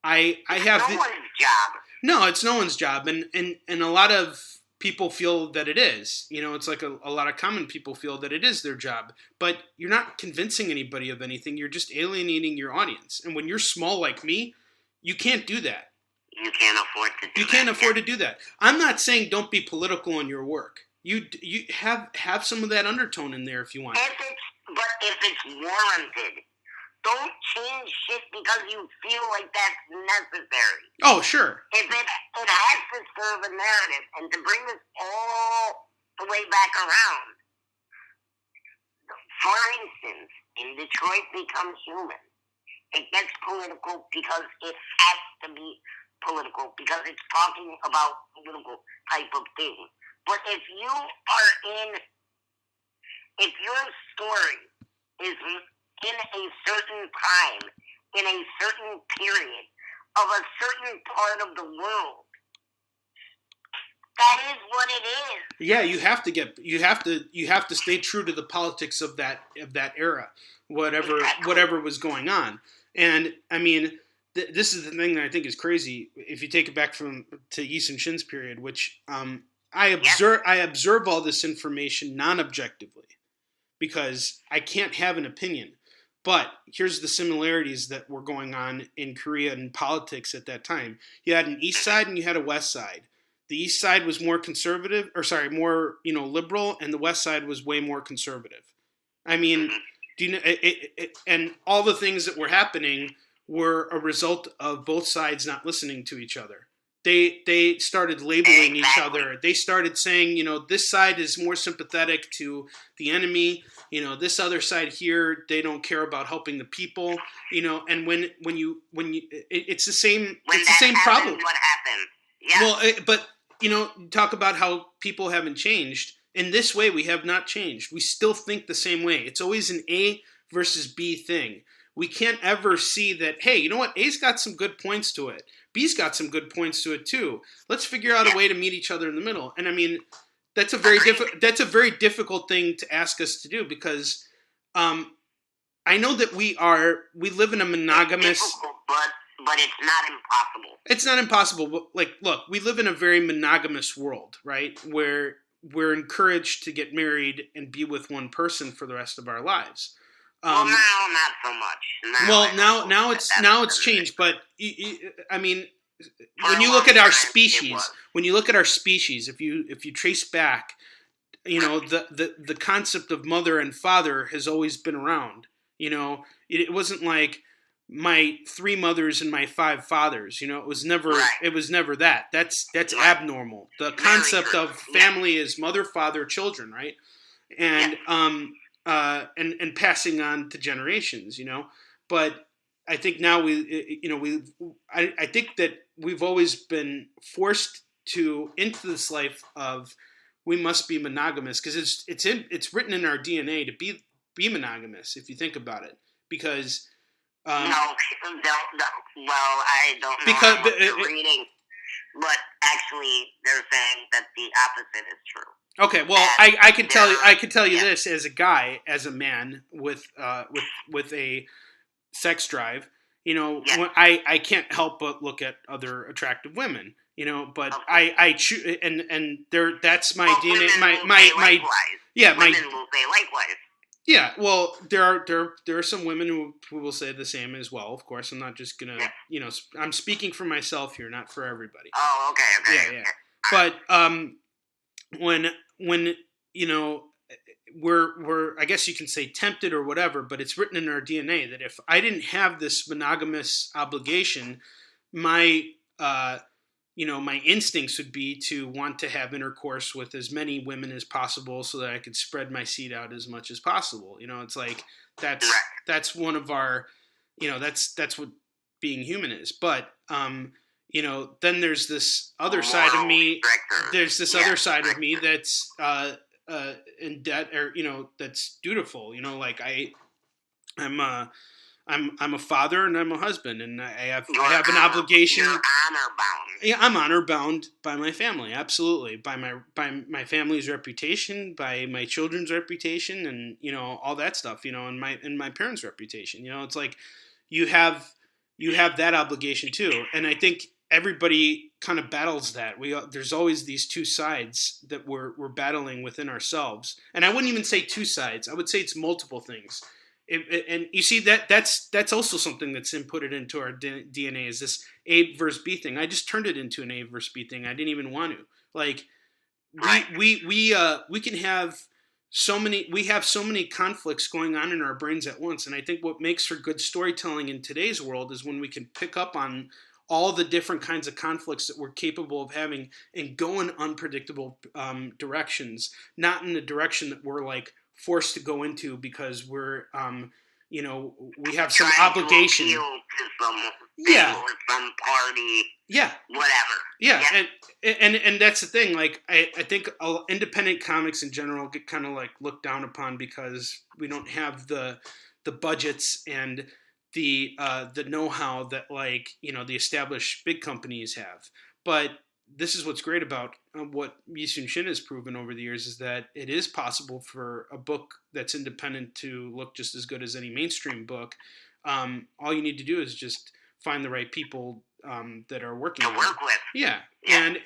I have no one's job. No, it's no one's job, and a lot of people feel that it is. It's like a lot of common people feel that it is their job. But you're not convincing anybody of anything. You're just alienating your audience. And when you're small like me, you can't do that. You can't afford to do that. You can't afford to do that. I'm not saying don't be political in your work. You have some of that undertone in there if you want. If it's warranted. Don't change shit because you feel like that's necessary. Oh, sure. If it has to serve a narrative, and to bring this all the way back around, for instance, in Detroit Become Human, It gets political because it has to be political because it's talking about political type of thing. But if your story is in a certain time, in a certain period, of a certain part of the world, that is what it is. Yeah, you have to stay true to the politics of that era, whatever was going on. And I mean, this is the thing that I think is crazy. If you take it back to Yi Sun-shin's period, which I observe all this information non-objectively because I can't have an opinion. But here's the similarities that were going on in Korean politics at that time. You had an east side and you had a west side. The east side was more conservative, more liberal, and the west side was way more conservative. I mean, do you know? And all the things that were happening were a result of both sides not listening to each other. They started labeling each other. They started saying, this side is more sympathetic to the enemy. This other side here, they don't care about helping the people. And when you, it's the same. It's the same problem. What happened? Yeah. Well, but talk about how people haven't changed. In this way, we have not changed. We still think the same way. It's always an A versus B thing. We can't ever see that, hey, you know what? A's got some good points to it. B's got some good points to it too. Let's figure out a way to meet each other in the middle. And I mean, that's a very difficult thing to ask us to do because I know that we live in a monogamous. It's difficult, but it's not impossible. It's not impossible. But look, we live in a very monogamous world, right? Where we're encouraged to get married and be with one person for the rest of our lives. Well, now not so much. Now it's changed. But I mean, when you look at our species, if you trace back, the concept of mother and father has always been around. It wasn't like my 3 mothers and my 5 fathers. It was never that. That's abnormal. The concept of family is mother, father, children, right? And and passing on to generations, But I think now I think that we've always been forced into this life of we must be monogamous because it's written in our DNA to be monogamous if you think about it because. Well, I don't know how much you're reading, but actually they're saying that the opposite is true. Okay, well, I can tell you this as a guy, as a man with a sex drive, I can't help but look at other attractive women, but okay. I choose and that's my DNA. Women will say likewise. Yeah, well, there are some women who will say the same as well. Of course, I'm not just gonna, I'm speaking for myself here, not for everybody. Oh, okay. Yeah. But when we're I guess you can say tempted or whatever, but it's written in our DNA that if I didn't have this monogamous obligation, my my instincts would be to want to have intercourse with as many women as possible so that I could spread my seed out as much as possible. It's like that's one of our, that's what being human is. But then there's this other side of me. There's this other side of me that's in debt, or that's dutiful. I'm a father and I'm a husband, and I have an obligation. You're honor bound. Yeah, I'm honor bound by my family, absolutely, by my family's reputation, by my children's reputation, and all that stuff, and my parents' reputation. It's like you have that obligation too, and I think everybody kind of battles that. There's always these two sides that we're battling within ourselves, and I wouldn't even say two sides. I would say it's multiple things. And you see that's also something that's inputted into our DNA is this A versus B thing. I just turned it into an A versus B thing. I didn't even want to. Like we can have so many conflicts going on in our brains at once. And I think what makes for good storytelling in today's world is when we can pick up on all the different kinds of conflicts that we're capable of having and go in unpredictable directions, not in the direction that we're like forced to go into because we're we have some trying obligation. To appeal to some Yeah. or some party. Yeah. Whatever. Yeah. And that's the thing. Like, I think independent comics in general get kind of like looked down upon because we don't have the budgets and the know-how that, like, the established big companies have. But this is what's great about what Yisun Shin has proven over the years, is that it is possible for a book that's independent to look just as good as any mainstream book. All you need to do is just find the right people that are working to work with. Yeah. And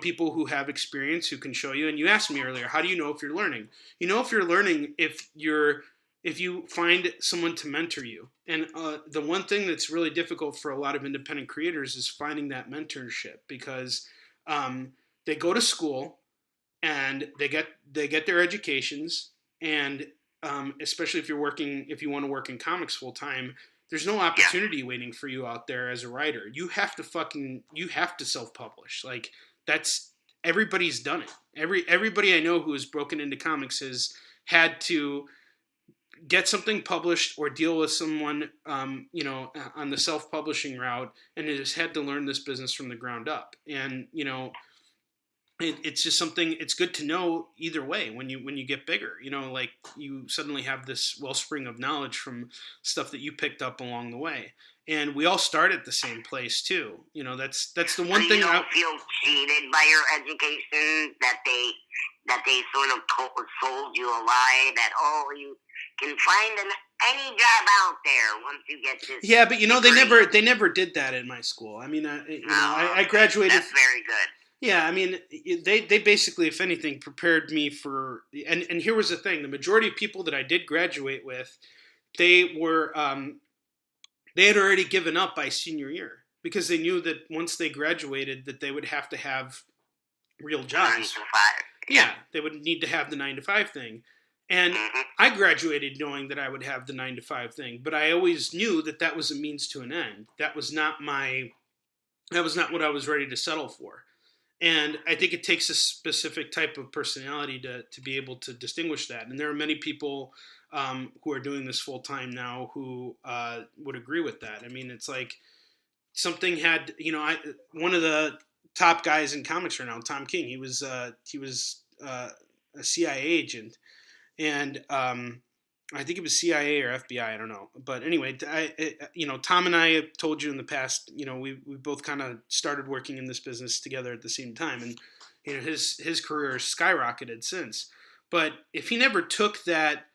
people who have experience, who can show you. And you asked me earlier, how do you know if you're learning? You know if you're learning if you find someone to mentor you. And the one thing that's really difficult for a lot of independent creators is finding that mentorship, because they go to school and they get their educations, and especially if you want to work in comics full time, there's no opportunity waiting for you out there as a writer. You have to self-publish. Like, everybody's done it. Everybody I know who has broken into comics has had to get something published or deal with someone, on the self-publishing route, and has had to learn this business from the ground up. And, it's just something, it's good to know either way when you get bigger, like, you suddenly have this wellspring of knowledge from stuff that you picked up along the way. And we all start at the same place too. That's the one thing. You don't feel cheated by your education, that they sort of sold you a lie that, you can find any job out there once you get this. Yeah, but they never did that in my school. I mean, I graduated. That's very good. Yeah, I mean, they basically, if anything, prepared me for. And here was the thing: the majority of people that I did graduate with, they were they had already given up by senior year, because they knew that once they graduated, that they would have to have real jobs. 9 to 5. Yeah, they would need to have the 9 to 5 thing. And I graduated knowing that I would have the 9 to 5 thing, but I always knew that was a means to an end. That was not what I was ready to settle for. And I think it takes a specific type of personality to be able to distinguish that. And there are many people who are doing this full time now who would agree with that. I mean, it's like something had, one of the top guys in comics right now, Tom King, he was a CIA agent. And I think it was CIA or FBI, I don't know. But anyway, Tom and I have told you in the past, we both kind of started working in this business together at the same time. And, his career has skyrocketed since. But if he never took that,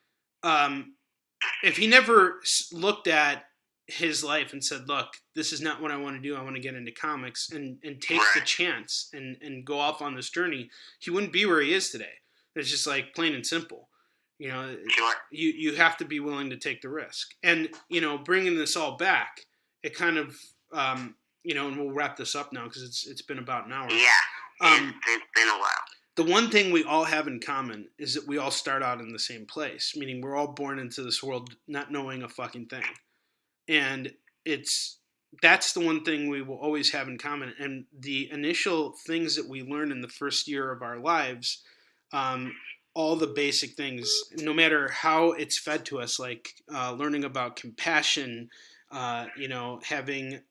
if he never looked at his life and said, look, this is not what I want to do. I want to get into comics and take the chance and go off on this journey, he wouldn't be where he is today. It's just like plain and simple. Sure. You have to be willing to take the risk. And, bringing this all back, it kind of, and we'll wrap this up now because it's been about an hour. Yeah, it's been a while. The one thing we all have in common is that we all start out in the same place, meaning we're all born into this world not knowing a fucking thing. And that's the one thing we will always have in common. And the initial things that we learn in the first year of our lives, all the basic things, no matter how it's fed to us, like learning about compassion, having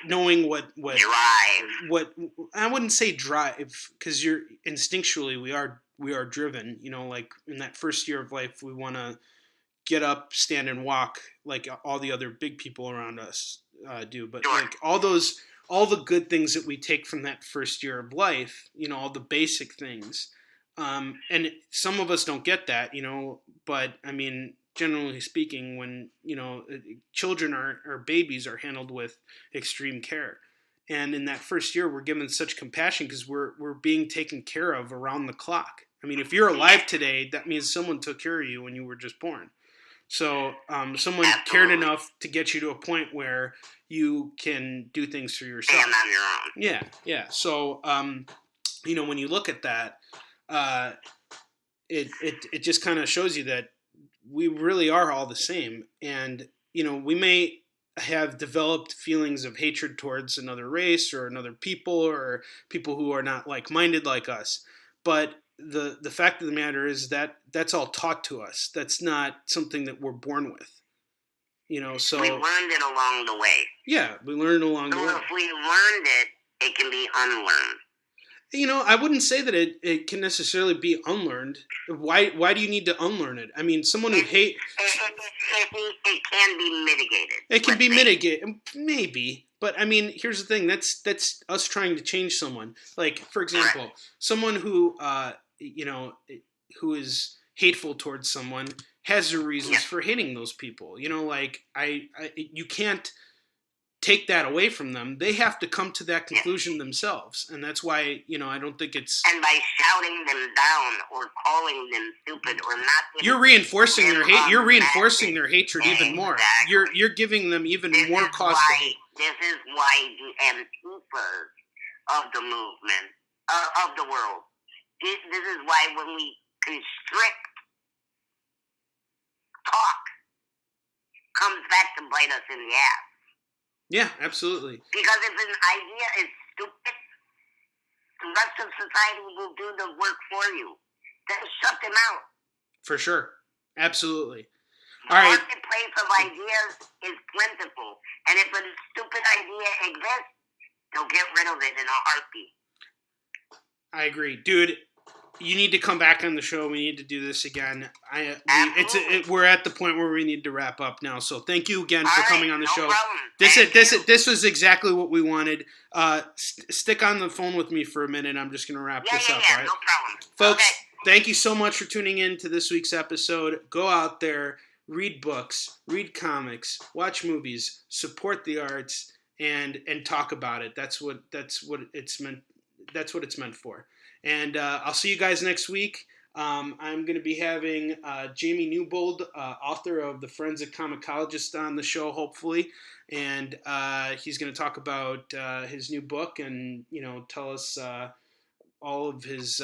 knowing what drive. What I wouldn't say drive, because you're instinctually we are driven. Like in that first year of life, we want to get up, stand, and walk like all the other big people around us do. But like all the good things that we take from that first year of life, all the basic things. And some of us don't get that, but I mean, generally speaking, when, children or babies are handled with extreme care. And in that first year, we're given such compassion because we're being taken care of around the clock. I mean, if you're alive today, that means someone took care of you when you were just born. So someone cared enough to get you to a point where you can do things for yourself. Stand on your own. Yeah. So, when you look at that, it just kind of shows you that we really are all the same. And, we may have developed feelings of hatred towards another race or another people or people who are not like-minded like us. But the fact of the matter is that that's all taught to us. That's not something that we're born with. So we learned it along the way. Yeah, we learned along the way. So if we learned it, it can be unlearned. I wouldn't say that it can necessarily be unlearned. Why do you need to unlearn it? I mean, someone who hates... It can be mitigated. It can be mitigated, maybe. But, I mean, here's the thing. That's us trying to change someone. Like, for example, Right. Someone who, who is hateful towards someone has their reasons for hating those people. You can't take that away from them. They have to come to that conclusion themselves, and that's why I don't think it's. And by shouting them down or calling them stupid or not, you're reinforcing their hate. You're reinforcing their hatred even more. You're giving them even more cause to hate. This is why the Antifas of the movement of the world. This is why when we constrict talk, comes back to bite us in the ass. Yeah, absolutely. Because if an idea is stupid, the rest of society will do the work for you. Then shut them out. For sure. Absolutely. The All right. marketplace of ideas is plentiful. And if a stupid idea exists, they'll get rid of it in a heartbeat. I agree. Dude, you need to come back on the show. We need to do this again. We're at the point where we need to wrap up now. So thank you again for coming on the show. Problem. This was exactly what we wanted. Stick on the phone with me for a minute. I'm just going to wrap this up. Yeah, right? no problem. Folks, okay. Thank you so much for tuning in to this week's episode. Go out there, read books, read comics, watch movies, support the arts, and talk about it. That's what it's meant. That's what it's meant for. And I'll see you guys next week. I'm going to be having Jamie Newbold, author of The Forensic Comicologist, on the show, hopefully. And he's going to talk about his new book and, tell us all of his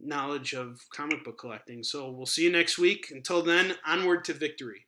knowledge of comic book collecting. So we'll see you next week. Until then, onward to victory.